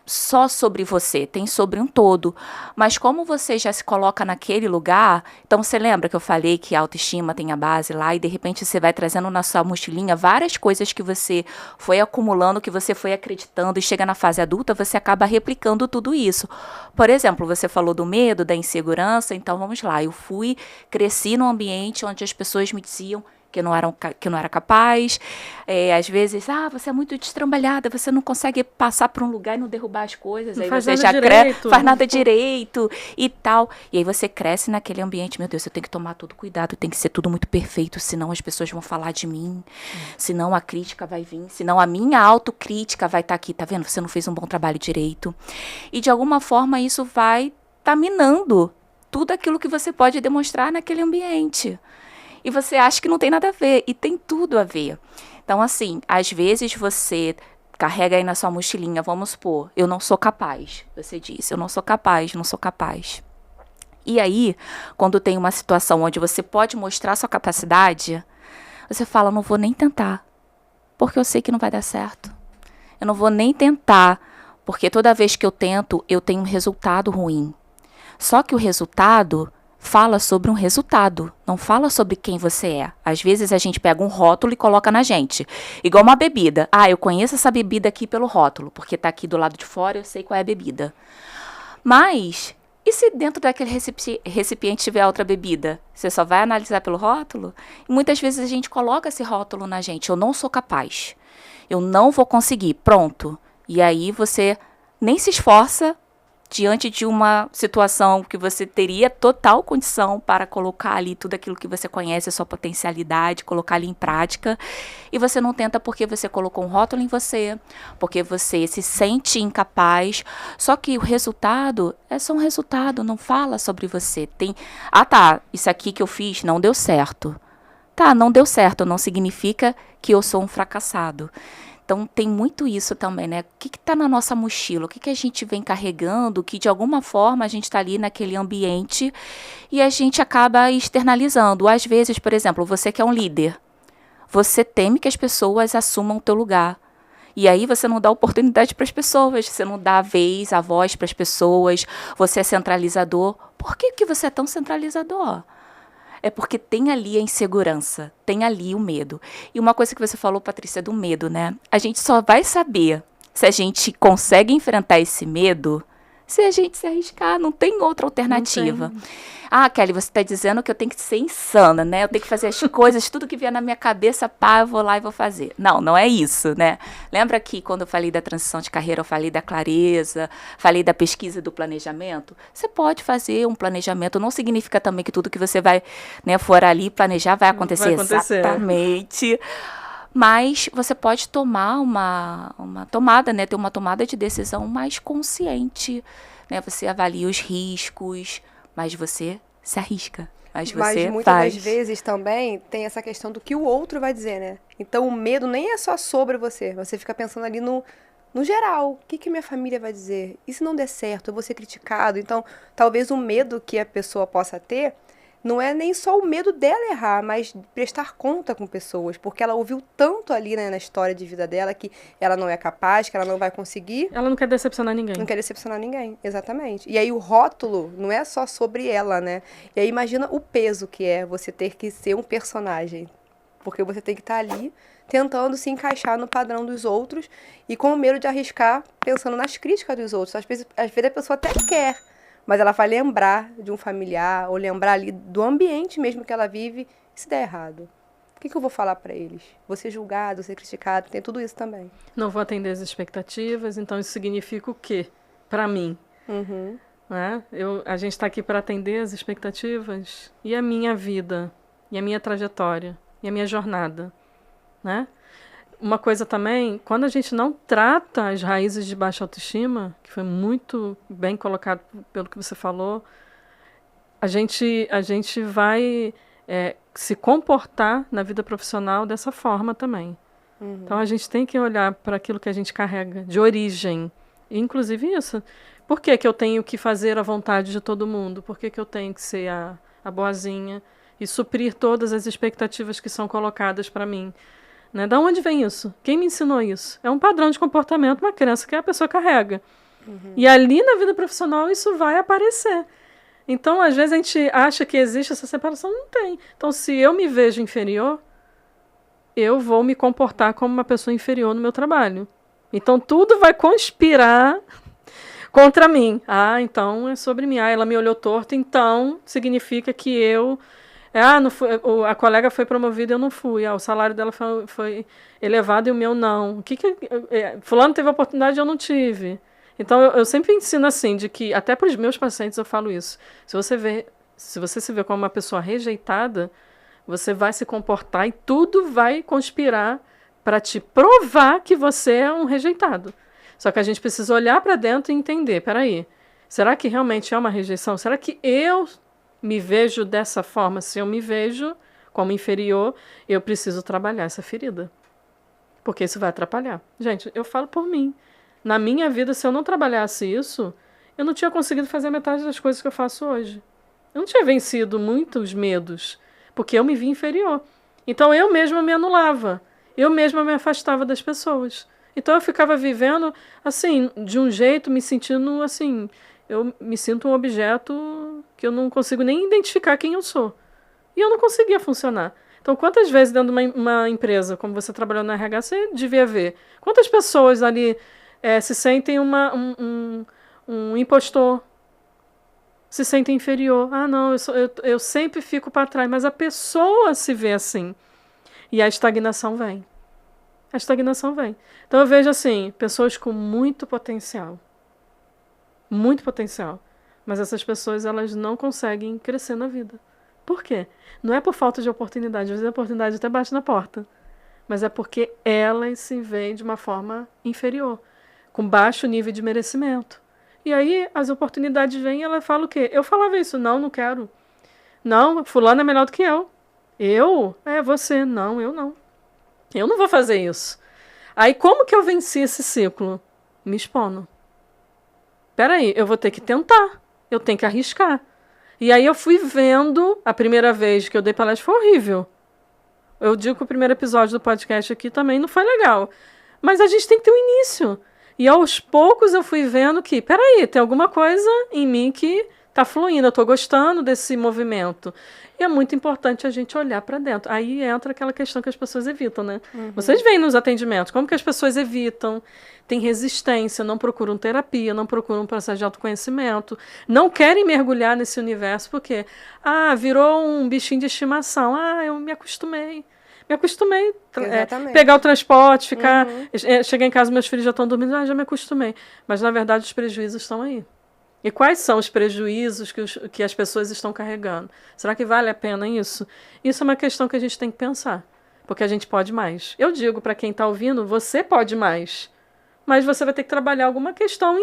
só sobre você, tem sobre um todo. Mas como você já se coloca naquele lugar, então você lembra que eu falei que a autoestima tem a base lá e de repente você vai trazendo na sua mochilinha várias coisas que você foi acumulando, que você foi acreditando e chega na fase adulta, você acaba replicando tudo isso. Por exemplo, você falou do medo, da insegurança, então vamos lá, cresci num ambiente onde as pessoas me diziam que eu não era capaz, às vezes, você é muito destrabalhada, você não consegue passar por um lugar e não derrubar as coisas, aí você já faz nada direito e tal, e aí você cresce naquele ambiente, meu Deus, eu tenho que tomar todo cuidado, tem que ser tudo muito perfeito, senão as pessoas vão falar de mim, senão a crítica vai vir, senão a minha autocrítica vai estar aqui, tá vendo? Você não fez um bom trabalho direito, e de alguma forma isso vai minando tudo aquilo que você pode demonstrar naquele ambiente. E você acha que não tem nada a ver, e tem tudo a ver. Então, assim, às vezes você carrega aí na sua mochilinha, vamos supor, eu não sou capaz. Você disse, eu não sou capaz, não sou capaz. E aí, quando tem uma situação onde você pode mostrar sua capacidade, você fala, não vou nem tentar, porque eu sei que não vai dar certo. Eu não vou nem tentar, porque toda vez que eu tento, eu tenho um resultado ruim. Só que o resultado fala sobre um resultado, não fala sobre quem você é. Às vezes a gente pega um rótulo e coloca na gente. Igual uma bebida. Eu conheço essa bebida aqui pelo rótulo, porque tá aqui do lado de fora, eu sei qual é a bebida. Mas, e se dentro daquele recipiente tiver outra bebida? Você só vai analisar pelo rótulo? E muitas vezes a gente coloca esse rótulo na gente. Eu não sou capaz. Eu não vou conseguir. Pronto. E aí você nem se esforça diante de uma situação que você teria total condição para colocar ali tudo aquilo que você conhece, a sua potencialidade, colocar ali em prática, e você não tenta porque você colocou um rótulo em você, porque você se sente incapaz, só que o resultado é só um resultado, não fala sobre você. Isso aqui que eu fiz não deu certo. Não deu certo, não significa que eu sou um fracassado. Então, tem muito isso também, né? O que está na nossa mochila? O que a gente vem carregando, que de alguma forma a gente está ali naquele ambiente e a gente acaba externalizando. Às vezes, por exemplo, você que é um líder, você teme que as pessoas assumam o teu lugar. E aí você não dá oportunidade para as pessoas, você não dá a voz para as pessoas, você é centralizador. Por que você é tão centralizador? É porque tem ali a insegurança, tem ali o medo. E uma coisa que você falou, Patrícia, do medo, né? A gente só vai saber se a gente consegue enfrentar esse medo se a gente se arriscar, não tem outra alternativa. Kelly, você está dizendo que eu tenho que ser insana, né? Eu tenho que fazer as coisas, tudo que vier na minha cabeça, eu vou lá e vou fazer. Não é isso, né? Lembra que quando eu falei da transição de carreira, eu falei da clareza, falei da pesquisa e do planejamento? Você pode fazer um planejamento, não significa também que tudo que você vai, for ali planejar vai acontecer. Exatamente. Mas você pode tomar uma tomada, né? Ter uma tomada de decisão mais consciente, né? Você avalia os riscos, mas você se arrisca. Mas muitas das vezes também tem essa questão do que o outro vai dizer, né? Então o medo nem é só sobre você. Você fica pensando ali no geral. O que minha família vai dizer? E se não der certo? Eu vou ser criticado? Então, talvez o medo que a pessoa possa ter não é nem só o medo dela errar, mas prestar conta com pessoas, porque ela ouviu tanto ali, né, na história de vida dela que ela não é capaz, que ela não vai conseguir. Ela não quer decepcionar ninguém. Não quer decepcionar ninguém, exatamente. E aí o rótulo não é só sobre ela, né? E aí imagina o peso que é você ter que ser um personagem, porque você tem que estar ali tentando se encaixar no padrão dos outros e com medo de arriscar pensando nas críticas dos outros. Às vezes a pessoa até quer, mas ela vai lembrar de um familiar ou lembrar ali do ambiente mesmo que ela vive e se der errado. O que eu vou falar para eles? Vou ser julgado, vou ser criticado, tem tudo isso também. Não vou atender as expectativas, então isso significa o quê? Para mim. Né? A gente está aqui para atender as expectativas e a minha vida, e a minha trajetória, e a minha jornada. Né? Uma coisa também, quando a gente não trata as raízes de baixa autoestima, que foi muito bem colocado pelo que você falou, a gente vai se comportar na vida profissional dessa forma também. Então a gente tem que olhar para aquilo que a gente carrega de origem. Inclusive isso. Por que que eu tenho que fazer a vontade de todo mundo? Por que que eu tenho que ser a boazinha e suprir todas as expectativas que são colocadas para mim? Né? Da onde vem isso? Quem me ensinou isso? É um padrão de comportamento, uma crença que a pessoa carrega. E ali na vida profissional isso vai aparecer. Então, às vezes, a gente acha que existe essa separação, não tem. Então, se eu me vejo inferior, eu vou me comportar como uma pessoa inferior no meu trabalho. Então, tudo vai conspirar contra mim. Ah, então é sobre mim. Ah, ela me olhou torto, então significa que eu... não fui, a colega foi promovida e eu não fui. O salário dela foi elevado e o meu não. Fulano teve a oportunidade e eu não tive. Então, eu sempre ensino assim, de que, até para os meus pacientes eu falo isso. Se você se vê como uma pessoa rejeitada, você vai se comportar e tudo vai conspirar para te provar que você é um rejeitado. Só que a gente precisa olhar para dentro e entender, peraí, será que realmente é uma rejeição? Será que eu me vejo dessa forma? Se eu me vejo como inferior, eu preciso trabalhar essa ferida. Porque isso vai atrapalhar. Gente, eu falo por mim. Na minha vida, se eu não trabalhasse isso, eu não tinha conseguido fazer metade das coisas que eu faço hoje. Eu não tinha vencido muitos medos, porque eu me vi inferior. Então, eu mesma me anulava. Eu mesma me afastava das pessoas. Então, eu ficava vivendo, assim, de um jeito, me sentindo, assim... Eu me sinto um objeto que eu não consigo nem identificar quem eu sou. E eu não conseguia funcionar. Então, quantas vezes dentro de uma empresa, como você trabalhou na RH, você devia ver? Quantas pessoas ali... se sentem um impostor, se sentem inferior. Ah, não, eu sempre fico para trás, mas a pessoa se vê assim. E a estagnação vem. A estagnação vem. Então eu vejo assim, pessoas com muito potencial. Muito potencial. Mas essas pessoas, elas não conseguem crescer na vida. Por quê? Não é por falta de oportunidade. Às vezes a oportunidade até bate na porta. Mas é porque elas se veem de uma forma inferior, com baixo nível de merecimento. E aí as oportunidades vêm e ela fala o quê? Eu falava isso, não quero. Não, fulano é melhor do que eu. Eu? É você. Não, eu não. Eu não vou fazer isso. Aí como que eu venci esse ciclo? Me expondo. Peraí, eu vou ter que tentar. Eu tenho que arriscar. E aí eu fui vendo, a primeira vez que eu dei palestra foi horrível. Eu digo que o primeiro episódio do podcast aqui também não foi legal. Mas a gente tem que ter um início. E aos poucos eu fui vendo que, peraí, tem alguma coisa em mim que está fluindo, eu estou gostando desse movimento. E é muito importante a gente olhar para dentro. Aí entra aquela questão que as pessoas evitam, né? Vocês veem nos atendimentos, como que as pessoas evitam, têm resistência, não procuram terapia, não procuram um processo de autoconhecimento, não querem mergulhar nesse universo, porque, virou um bichinho de estimação. Eu me acostumei. Pegar o transporte, ficar... chegar em casa, meus filhos já estão dormindo, já me acostumei. Mas, na verdade, os prejuízos estão aí. E quais são os prejuízos que as pessoas estão carregando? Será que vale a pena isso? Isso é uma questão que a gente tem que pensar. Porque a gente pode mais. Eu digo para quem está ouvindo, você pode mais. Mas você vai ter que trabalhar alguma questão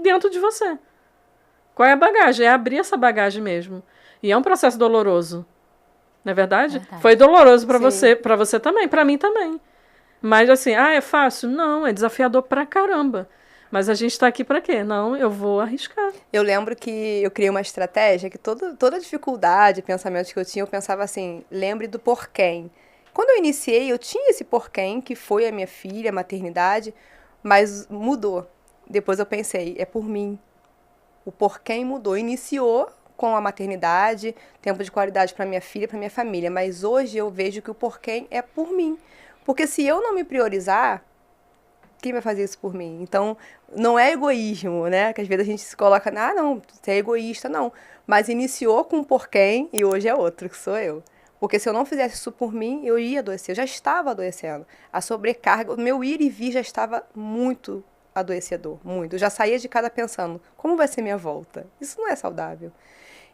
dentro de você. Qual é a bagagem? É abrir essa bagagem mesmo. E é um processo doloroso. Não é verdade? Foi doloroso para você também, para mim também. Mas assim, é fácil? Não, é desafiador pra caramba. Mas a gente está aqui para quê? Não, eu vou arriscar. Eu lembro que eu criei uma estratégia que toda dificuldade, pensamentos que eu tinha, eu pensava assim, lembre do porquê. Quando eu iniciei, eu tinha esse porquê, que foi a minha filha, a maternidade, mas mudou. Depois eu pensei, é por mim. O porquê mudou. Iniciou com a maternidade, tempo de qualidade para minha filha, para minha família, mas hoje eu vejo que o porquê é por mim. Porque se eu não me priorizar, quem vai fazer isso por mim? Então, não é egoísmo, né? Que às vezes a gente se coloca, não, você é egoísta, não. Mas iniciou com um porquê e hoje é outro, que sou eu. Porque se eu não fizesse isso por mim, eu ia adoecer. Eu já estava adoecendo. A sobrecarga, o meu ir e vir já estava muito adoecedor, muito. Eu já saía de casa pensando, como vai ser minha volta? Isso não é saudável.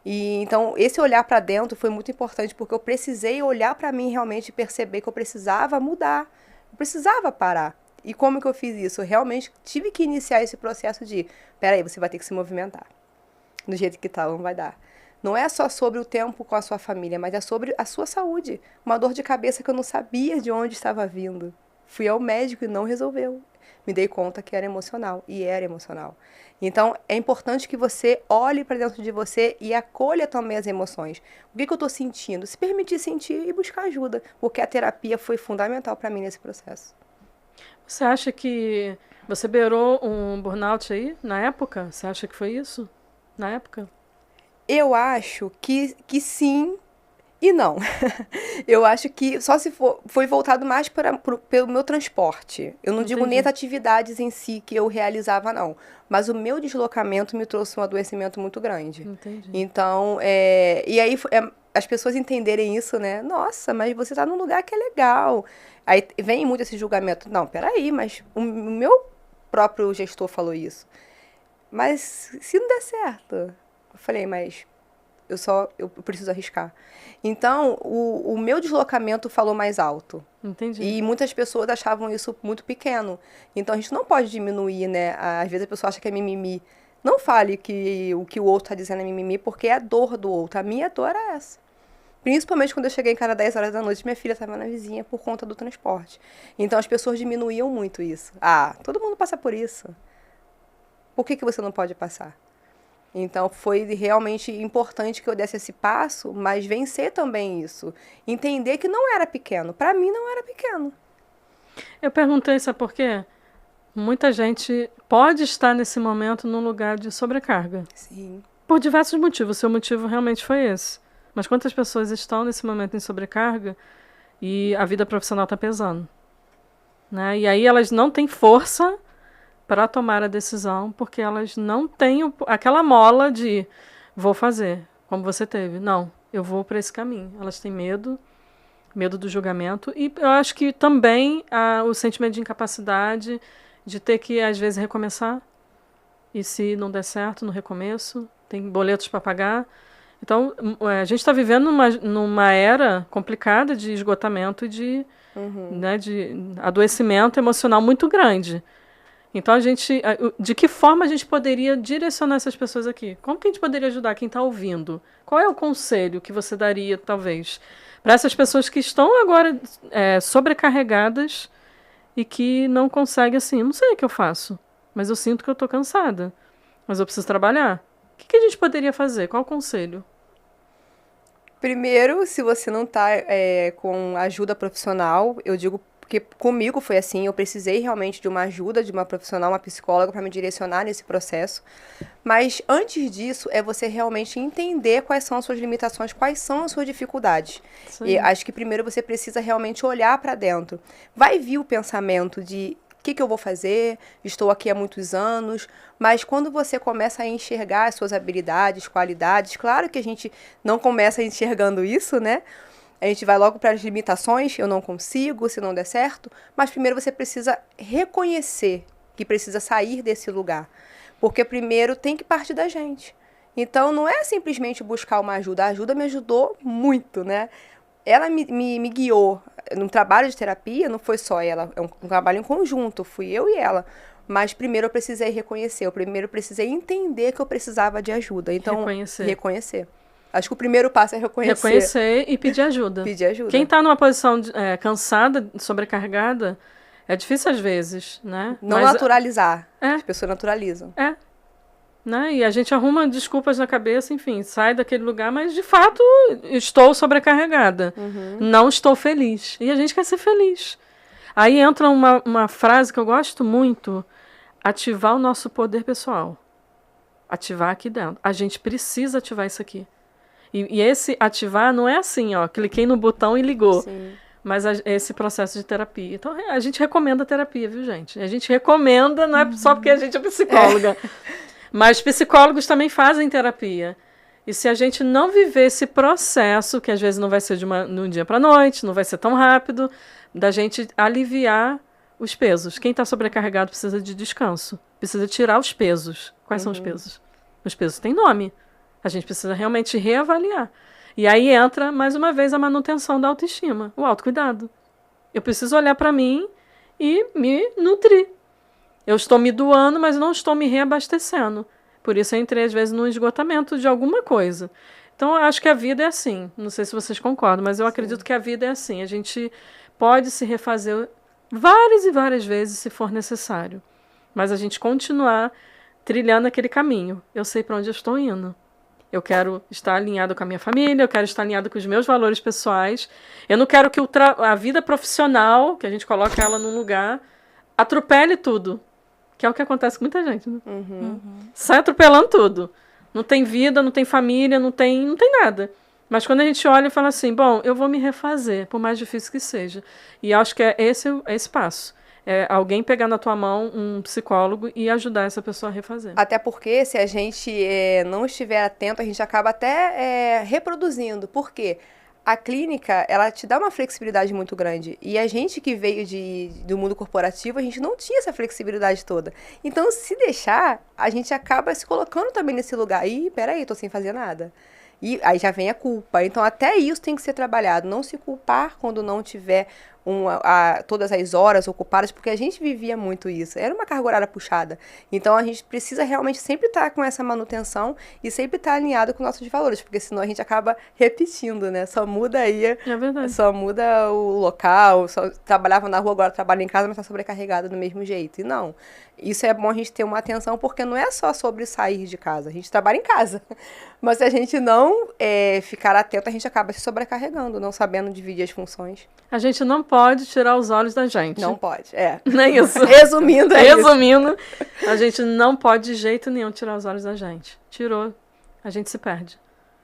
E então, esse olhar para dentro foi muito importante, porque eu precisei olhar para mim realmente e perceber que eu precisava mudar. Eu precisava parar. E como que eu fiz isso? Eu realmente tive que iniciar esse processo de, peraí, você vai ter que se movimentar. Do jeito que tá, não vai dar. Não é só sobre o tempo com a sua família, mas é sobre a sua saúde. Uma dor de cabeça que eu não sabia de onde estava vindo. Fui ao médico e não resolveu. me dei conta que era emocional, e era emocional. Então, é importante que você olhe para dentro de você e acolha também as emoções. O que eu estou sentindo? Se permitir sentir e buscar ajuda, porque a terapia foi fundamental para mim nesse processo. Você acha que você beirou um burnout aí, na época? Você acha que foi isso? Na época? Eu acho que sim e não. Eu acho que só se foi voltado mais pelo meu transporte. Eu não digo nem as atividades em si que eu realizava, não. Mas o meu deslocamento me trouxe um adoecimento muito grande. Entendi. Então, e aí as pessoas entenderem isso, né? Nossa, mas você tá num lugar que é legal. Aí vem muito esse julgamento. Não, peraí, mas o meu próprio gestor falou isso. Mas se não der certo? Eu falei, mas eu preciso arriscar. Então, o meu deslocamento falou mais alto. Entendi. E muitas pessoas achavam isso muito pequeno. Então, a gente não pode diminuir, né? Às vezes a pessoa acha que é mimimi. Não fale que o outro está dizendo é mimimi, porque é a dor do outro. A minha dor era essa. Principalmente quando eu cheguei em casa às 10 horas da noite, minha filha estava na vizinha por conta do transporte. Então, as pessoas diminuíam muito isso. Ah, todo mundo passa por isso. Por que você não pode passar? Então, foi realmente importante que eu desse esse passo, mas vencer também isso. Entender que não era pequeno. Para mim, não era pequeno. Eu perguntei, sabe por quê? Muita gente pode estar nesse momento num lugar de sobrecarga. Sim. Por diversos motivos. O seu motivo realmente foi esse. Mas quantas pessoas estão nesse momento em sobrecarga e a vida profissional está pesando? Né? E aí elas não têm força para tomar a decisão, porque elas não têm aquela mola de vou fazer, como você teve. Não, eu vou para esse caminho. Elas têm medo do julgamento, e eu acho que também o sentimento de incapacidade, de ter que, às vezes, recomeçar, e se não der certo no recomeço, tem boletos para pagar. Então, a gente está vivendo numa era complicada de esgotamento e né, de adoecimento emocional muito grande. Então, de que forma a gente poderia direcionar essas pessoas aqui? Como que a gente poderia ajudar quem está ouvindo? Qual é o conselho que você daria, talvez, para essas pessoas que estão agora sobrecarregadas e que não conseguem, assim, não sei o que eu faço, mas eu sinto que eu estou cansada, mas eu preciso trabalhar. O que a gente poderia fazer? Qual o conselho? Primeiro, se você não está com ajuda profissional, eu digo porque comigo foi assim, eu precisei realmente de uma ajuda de uma profissional, uma psicóloga, para me direcionar nesse processo. Mas antes disso, é você realmente entender quais são as suas limitações, quais são as suas dificuldades. E acho que primeiro você precisa realmente olhar para dentro. Vai vir o pensamento de o que eu vou fazer, estou aqui há muitos anos, mas quando você começa a enxergar as suas habilidades, qualidades, claro que a gente não começa enxergando isso, né? A gente vai logo para as limitações, eu não consigo, se não der certo, mas primeiro você precisa reconhecer que precisa sair desse lugar, porque primeiro tem que partir da gente. Então não é simplesmente buscar uma ajuda, a ajuda me ajudou muito, né? Ela me guiou no trabalho de terapia, não foi só ela, é um trabalho em conjunto, fui eu e ela. Mas primeiro eu precisei reconhecer, eu primeiro precisei entender que eu precisava de ajuda. Então, reconhecer. Acho que o primeiro passo é reconhecer. Reconhecer e pedir ajuda. Pedir ajuda. Quem está numa posição cansada, sobrecarregada, é difícil às vezes, né? Não naturalizar. As pessoas naturalizam. Né? E a gente arruma desculpas na cabeça, enfim, sai daquele lugar, mas de fato estou sobrecarregada. Não estou feliz. E a gente quer ser feliz. Aí entra uma frase que eu gosto muito: ativar o nosso poder pessoal. Ativar aqui dentro. A gente precisa ativar isso aqui. E esse ativar não é assim, ó, cliquei no botão e ligou. Sim. Mas esse processo de terapia. Então, a gente recomenda terapia, viu, gente? A gente recomenda, não é só porque a gente é psicóloga. Mas psicólogos também fazem terapia. E se a gente não viver esse processo, que às vezes não vai ser de um dia para a noite, não vai ser tão rápido, da gente aliviar os pesos. Quem está sobrecarregado precisa de descanso. Precisa tirar os pesos. Quais são os pesos? Os pesos têm nome. A gente precisa realmente reavaliar. E aí entra, mais uma vez, a manutenção da autoestima, o autocuidado. Eu preciso olhar para mim e me nutrir. Eu estou me doando, mas não estou me reabastecendo. Por isso eu entrei, às vezes, no esgotamento de alguma coisa. Então, eu acho que a vida é assim. Não sei se vocês concordam, mas eu acredito que a vida é assim. A gente pode se refazer várias e várias vezes se for necessário. Mas a gente continuar trilhando aquele caminho. Eu sei para onde eu estou indo. Eu quero estar alinhado com a minha família, eu quero estar alinhado com os meus valores pessoais. Eu não quero que a vida profissional, que a gente coloca ela num lugar, atropele tudo. Que é o que acontece com muita gente, né? Sai atropelando tudo. Não tem vida, não tem família, não tem nada. Mas quando a gente olha e fala assim, bom, eu vou me refazer, por mais difícil que seja. E acho que é esse passo. É alguém pegar na tua mão, um psicólogo, e ajudar essa pessoa a refazer. Até porque se a gente não estiver atento, a gente acaba até reproduzindo. Por quê? A clínica, ela te dá uma flexibilidade muito grande. E a gente que veio do mundo corporativo, a gente não tinha essa flexibilidade toda. Então, se deixar, a gente acaba se colocando também nesse lugar. Ih, peraí, tô sem fazer nada. E aí já vem a culpa. Então, até isso tem que ser trabalhado. Não se culpar quando não tiver todas as horas ocupadas, porque a gente vivia muito isso. Era uma carga horária puxada. Então, a gente precisa realmente sempre estar com essa manutenção e sempre estar alinhado com nossos valores, porque senão a gente acaba repetindo, né? Só muda aí. É verdade. Só muda o local. Só trabalhava na rua, agora trabalha em casa, mas está sobrecarregada do mesmo jeito. E não. Isso é bom a gente ter uma atenção, porque não é só sobre sair de casa. A gente trabalha em casa. Mas se a gente não ficar atento, a gente acaba se sobrecarregando, não sabendo dividir as funções. A gente não pode tirar os olhos da gente. Não pode, Não é isso. Resumindo, Resumindo, a gente não pode de jeito nenhum tirar os olhos da gente. Tirou, a gente se perde.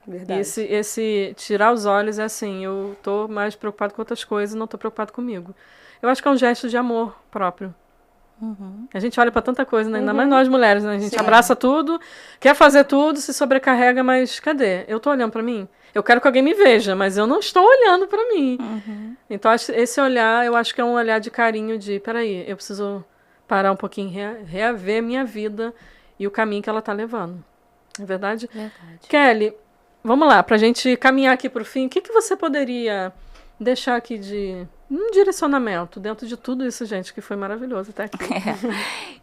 Verdade. Esse tirar os olhos é assim, eu tô mais preocupado com outras coisas, não tô preocupado comigo. Eu acho que é um gesto de amor próprio. A gente olha para tanta coisa, né? Ainda mais nós mulheres, né? A gente abraça tudo, quer fazer tudo, se sobrecarrega, mas cadê? Eu tô olhando para mim? Eu quero que alguém me veja, mas eu não estou olhando para mim. Então, esse olhar, eu acho que é um olhar de carinho de, peraí, eu preciso parar um pouquinho, reaver minha vida e o caminho que ela tá levando. É verdade? Verdade. Kelly, vamos lá, pra gente caminhar aqui pro fim, o que você poderia deixar aqui de um direcionamento dentro de tudo isso, gente, que foi maravilhoso até aqui.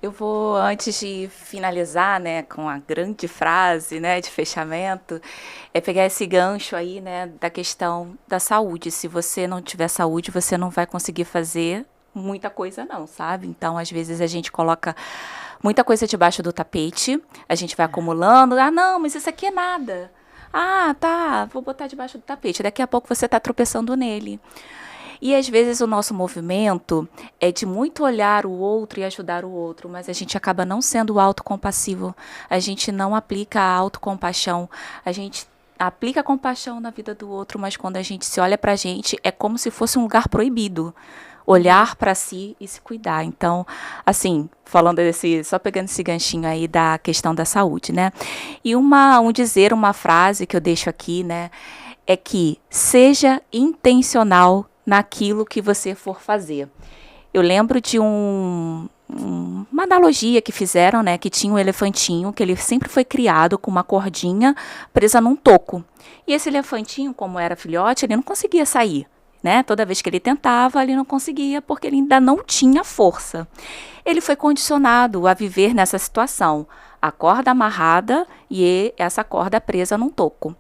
Eu vou, antes de finalizar, né, com a grande frase, né, de fechamento, pegar esse gancho aí, né, da questão da saúde. Se você não tiver saúde, você não vai conseguir fazer muita coisa não, sabe? Então, às vezes, a gente coloca muita coisa debaixo do tapete, a gente vai acumulando, não, mas isso aqui é nada. Tá, vou botar debaixo do tapete. Daqui a pouco você está tropeçando nele. E às vezes o nosso movimento é de muito olhar o outro e ajudar o outro, mas a gente acaba não sendo autocompassivo, a gente não aplica a autocompaixão, a gente aplica a compaixão na vida do outro, mas quando a gente se olha pra gente, é como se fosse um lugar proibido, olhar para si e se cuidar. Então, assim, falando só pegando esse ganchinho aí da questão da saúde, né? E uma frase que eu deixo aqui, né, é que seja intencional naquilo que você for fazer. Eu lembro de uma analogia que fizeram, né, que tinha um elefantinho, que ele sempre foi criado com uma cordinha presa num toco. E esse elefantinho, como era filhote, ele não conseguia sair, né? Toda vez que ele tentava, ele não conseguia, porque ele ainda não tinha força. Ele foi condicionado a viver nessa situação, a corda amarrada e essa corda presa num toco.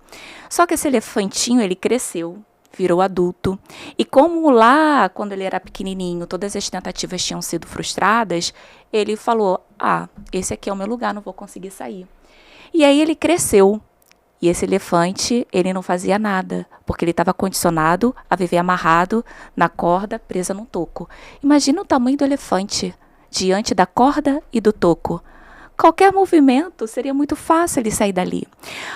Só que esse elefantinho, ele cresceu, virou adulto. E como lá, quando ele era pequenininho, todas as tentativas tinham sido frustradas, ele falou, esse aqui é o meu lugar, não vou conseguir sair. E aí ele cresceu. E esse elefante, ele não fazia nada, porque ele estava condicionado a viver amarrado na corda, presa num toco. Imagina o tamanho do elefante diante da corda e do toco. Qualquer movimento seria muito fácil ele sair dali.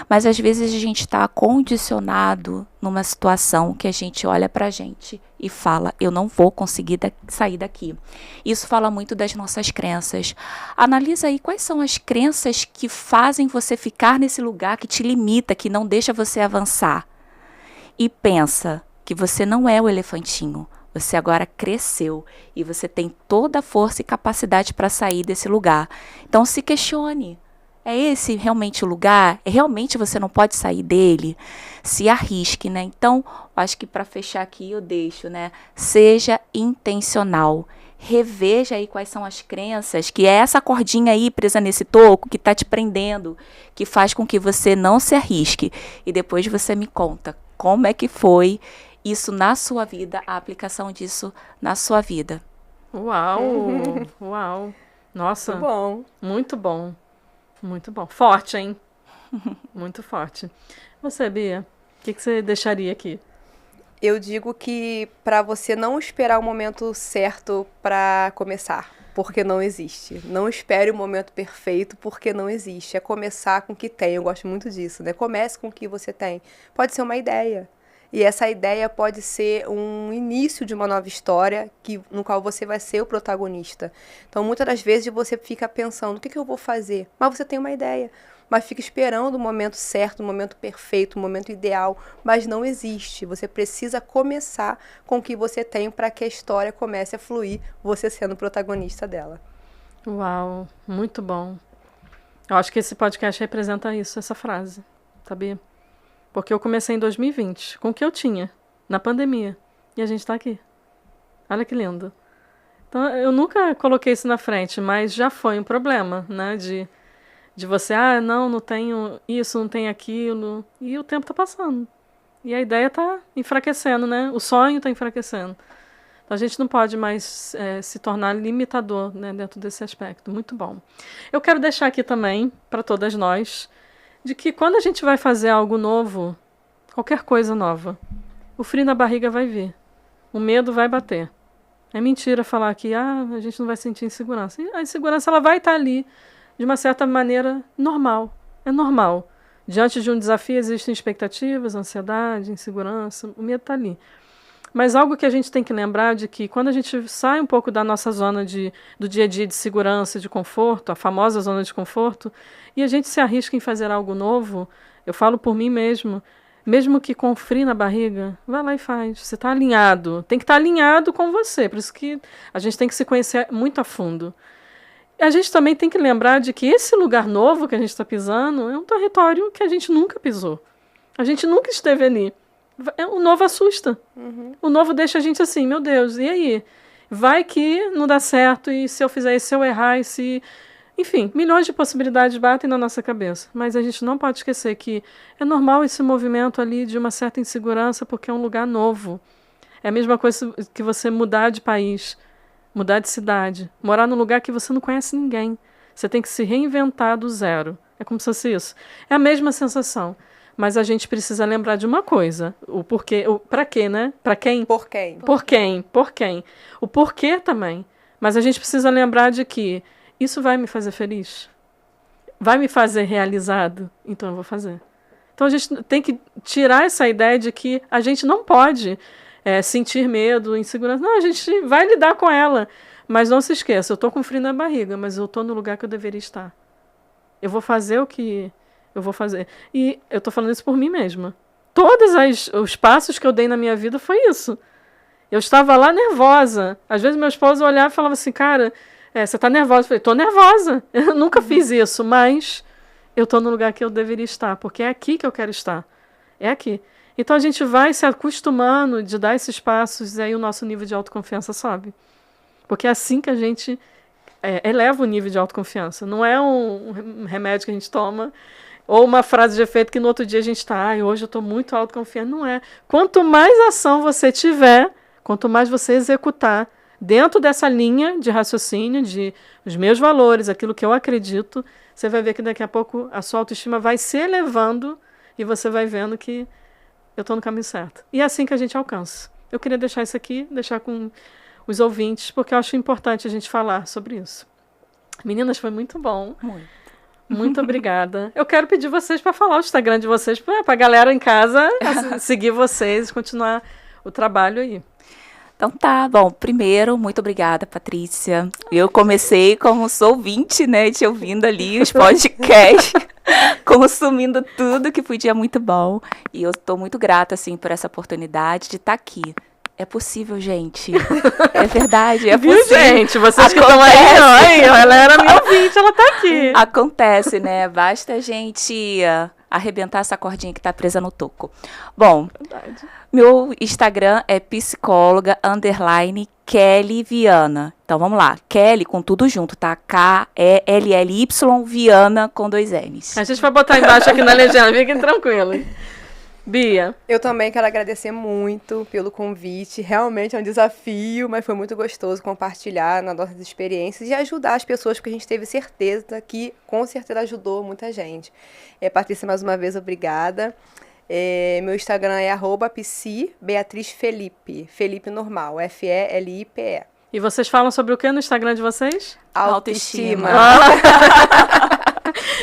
Mas às vezes a gente está condicionado numa situação que a gente olha para a gente e fala, eu não vou conseguir sair daqui. Isso fala muito das nossas crenças. Analisa aí quais são as crenças que fazem você ficar nesse lugar, que te limita, que não deixa você avançar. E pensa que você não é o elefantinho. Você agora cresceu e você tem toda a força e capacidade para sair desse lugar. Então se questione. É esse realmente o lugar? Realmente você não pode sair dele? Se arrisque, né? Então, acho que para fechar aqui eu deixo, né? Seja intencional. Reveja aí quais são as crenças, que é essa cordinha aí presa nesse toco que está te prendendo, que faz com que você não se arrisque. E depois você me conta como é que foi isso na sua vida, a aplicação disso na sua vida. Uau! Uau! Nossa, Muito bom. muito bom. Muito bom. Forte, hein? Muito forte. Você, Bia, o que você deixaria aqui? Eu digo que para você não esperar o momento certo para começar, porque não existe. Não espere o momento perfeito, porque não existe. É começar com o que tem. Eu gosto muito disso, né? Comece com o que você tem. Pode ser uma ideia. E essa ideia pode ser um início de uma nova história no qual você vai ser o protagonista. Então, muitas das vezes você fica pensando, o que eu vou fazer? Mas você tem uma ideia. Mas fica esperando o momento certo, o momento perfeito, o momento ideal. Mas não existe. Você precisa começar com o que você tem para que a história comece a fluir, você sendo o protagonista dela. Uau, muito bom. Eu acho que esse podcast representa isso, essa frase, sabia? Porque eu comecei em 2020, com o que eu tinha, na pandemia. E a gente tá aqui. Olha que lindo. Então, eu nunca coloquei isso na frente, mas já foi um problema, né? De você, não tenho isso, não tenho aquilo. E o tempo tá passando. E a ideia tá enfraquecendo, né? O sonho tá enfraquecendo. Então, a gente não pode mais se tornar limitador, né, dentro desse aspecto. Muito bom. Eu quero deixar aqui também, para todas nós, de que quando a gente vai fazer algo novo, qualquer coisa nova, o frio na barriga vai vir. O medo vai bater. É mentira falar que a gente não vai sentir insegurança. E a insegurança ela vai estar ali, de uma certa maneira, normal. É normal. Diante de um desafio existem expectativas, ansiedade, insegurança, o medo está ali. Mas algo que a gente tem que lembrar de que quando a gente sai um pouco da nossa zona do dia a dia de segurança, de conforto, a famosa zona de conforto, e a gente se arrisca em fazer algo novo, eu falo por mim mesmo que com frio na barriga, vai lá e faz. Você está alinhado, tem que estar alinhado com você, por isso que a gente tem que se conhecer muito a fundo. E a gente também tem que lembrar de que esse lugar novo que a gente está pisando é um território que a gente nunca pisou. A gente nunca esteve ali. O novo assusta. Uhum. O novo deixa a gente assim, meu Deus, e aí? Vai que não dá certo, e se eu fizer isso, se eu errar, e se... Enfim, milhões de possibilidades batem na nossa cabeça. Mas a gente não pode esquecer que é normal esse movimento ali de uma certa insegurança, porque é um lugar novo. É a mesma coisa que você mudar de país, mudar de cidade, morar num lugar que você não conhece ninguém. Você tem que se reinventar do zero. É como se fosse isso. É a mesma sensação. Mas a gente precisa lembrar de uma coisa. O porquê. Pra quê, né? Pra quem? Por quem? Por quem? Por quem? O porquê também. Mas a gente precisa lembrar de que isso vai me fazer feliz? Vai me fazer realizado? Então eu vou fazer. Então a gente tem que tirar essa ideia de que a gente não pode sentir medo, insegurança. Não, a gente vai lidar com ela. Mas não se esqueça, eu estou com frio na barriga, mas eu estou no lugar que eu deveria estar. Eu vou fazer o que eu vou fazer. E eu estou falando isso por mim mesma. Todos os passos que eu dei na minha vida foi isso. Eu estava lá nervosa. Às vezes meu esposo olhava e falava assim, cara, você está nervosa? Eu falei, estou nervosa. Eu nunca fiz isso, mas eu estou no lugar que eu deveria estar, porque é aqui que eu quero estar. É aqui. Então a gente vai se acostumando de dar esses passos e aí o nosso nível de autoconfiança sobe. Porque é assim que a gente eleva o nível de autoconfiança. Não é um remédio que a gente toma ou uma frase de efeito que no outro dia a gente está, hoje eu estou muito autoconfiante. Não é. Quanto mais ação você tiver, quanto mais você executar dentro dessa linha de raciocínio, de os meus valores, aquilo que eu acredito, você vai ver que daqui a pouco a sua autoestima vai se elevando e você vai vendo que eu estou no caminho certo. E é assim que a gente alcança. Eu queria deixar isso aqui, deixar com os ouvintes, porque eu acho importante a gente falar sobre isso. Meninas, foi muito bom. Muito obrigada. Eu quero pedir vocês para falar o Instagram de vocês, para a galera em casa seguir vocês e continuar o trabalho aí. Então tá, bom, primeiro, muito obrigada, Patrícia. Eu comecei como sou ouvinte, né, te ouvindo ali os podcasts, consumindo tudo que podia, muito bom. E eu estou muito grata, assim, por essa oportunidade de estar aqui. É possível, gente. É verdade, é possível. Viu, gente? Vocês que estão aí, ela era minha ouvinte, ela tá aqui. Acontece, né? Basta a gente arrebentar essa cordinha que tá presa no toco. Bom, verdade. Meu Instagram é psicóloga_Kelly Viana. Então, vamos lá. Kelly com tudo junto, tá? Kelly Viana com 2 N's. A gente vai botar embaixo aqui na legenda, fiquem tranquilos. Bia? Eu também quero agradecer muito pelo convite. Realmente é um desafio, mas foi muito gostoso compartilhar nas nossas experiências e ajudar as pessoas, porque a gente teve certeza que, com certeza, ajudou muita gente. Patrícia, mais uma vez, obrigada. Meu Instagram é @psi_beatrizfelipe. Felipe normal, Felipe. E vocês falam sobre o que no Instagram de vocês? Autoestima.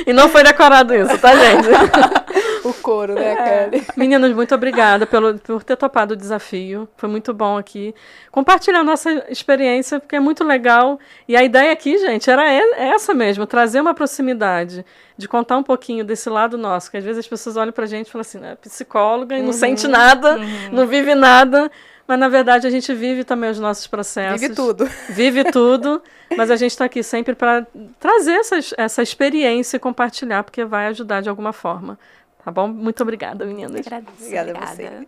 E não foi decorado isso, tá, gente? O couro, né, Kelly? Meninas, muito obrigada por ter topado o desafio. Foi muito bom aqui compartilhar a nossa experiência, porque é muito legal. E a ideia aqui, gente, era essa mesmo, trazer uma proximidade, de contar um pouquinho desse lado nosso, que às vezes as pessoas olham pra gente e falam assim, psicóloga e não sente nada, não vive nada. Mas, na verdade, a gente vive também os nossos processos. Vive tudo. Mas a gente está aqui sempre para trazer essa experiência e compartilhar, porque vai ajudar de alguma forma. Tá bom? Muito obrigada, meninas. Obrigada a você.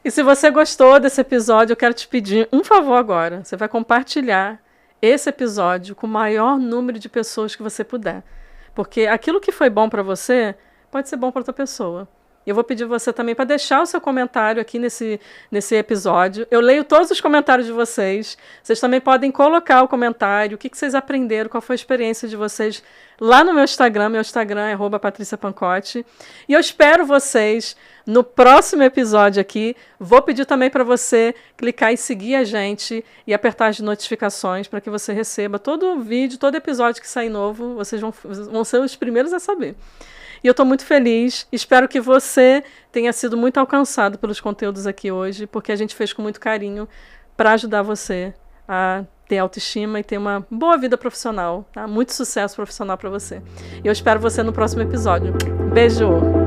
E se você gostou desse episódio, eu quero te pedir um favor agora. Você vai compartilhar esse episódio com o maior número de pessoas que você puder. Porque aquilo que foi bom para você pode ser bom para outra pessoa. Eu vou pedir você também para deixar o seu comentário aqui nesse episódio. Eu leio todos os comentários de vocês. Vocês também podem colocar o comentário, o que vocês aprenderam, qual foi a experiência de vocês lá no meu Instagram. Meu Instagram é @patriciapancotti. E eu espero vocês no próximo episódio aqui. Vou pedir também para você clicar e seguir a gente e apertar as notificações para que você receba todo o vídeo, todo episódio que sair novo. Vocês vão ser os primeiros a saber. E eu estou muito feliz, espero que você tenha sido muito alcançado pelos conteúdos aqui hoje, porque a gente fez com muito carinho para ajudar você a ter autoestima e ter uma boa vida profissional, tá? Muito sucesso profissional para você. E eu espero você no próximo episódio. Beijo!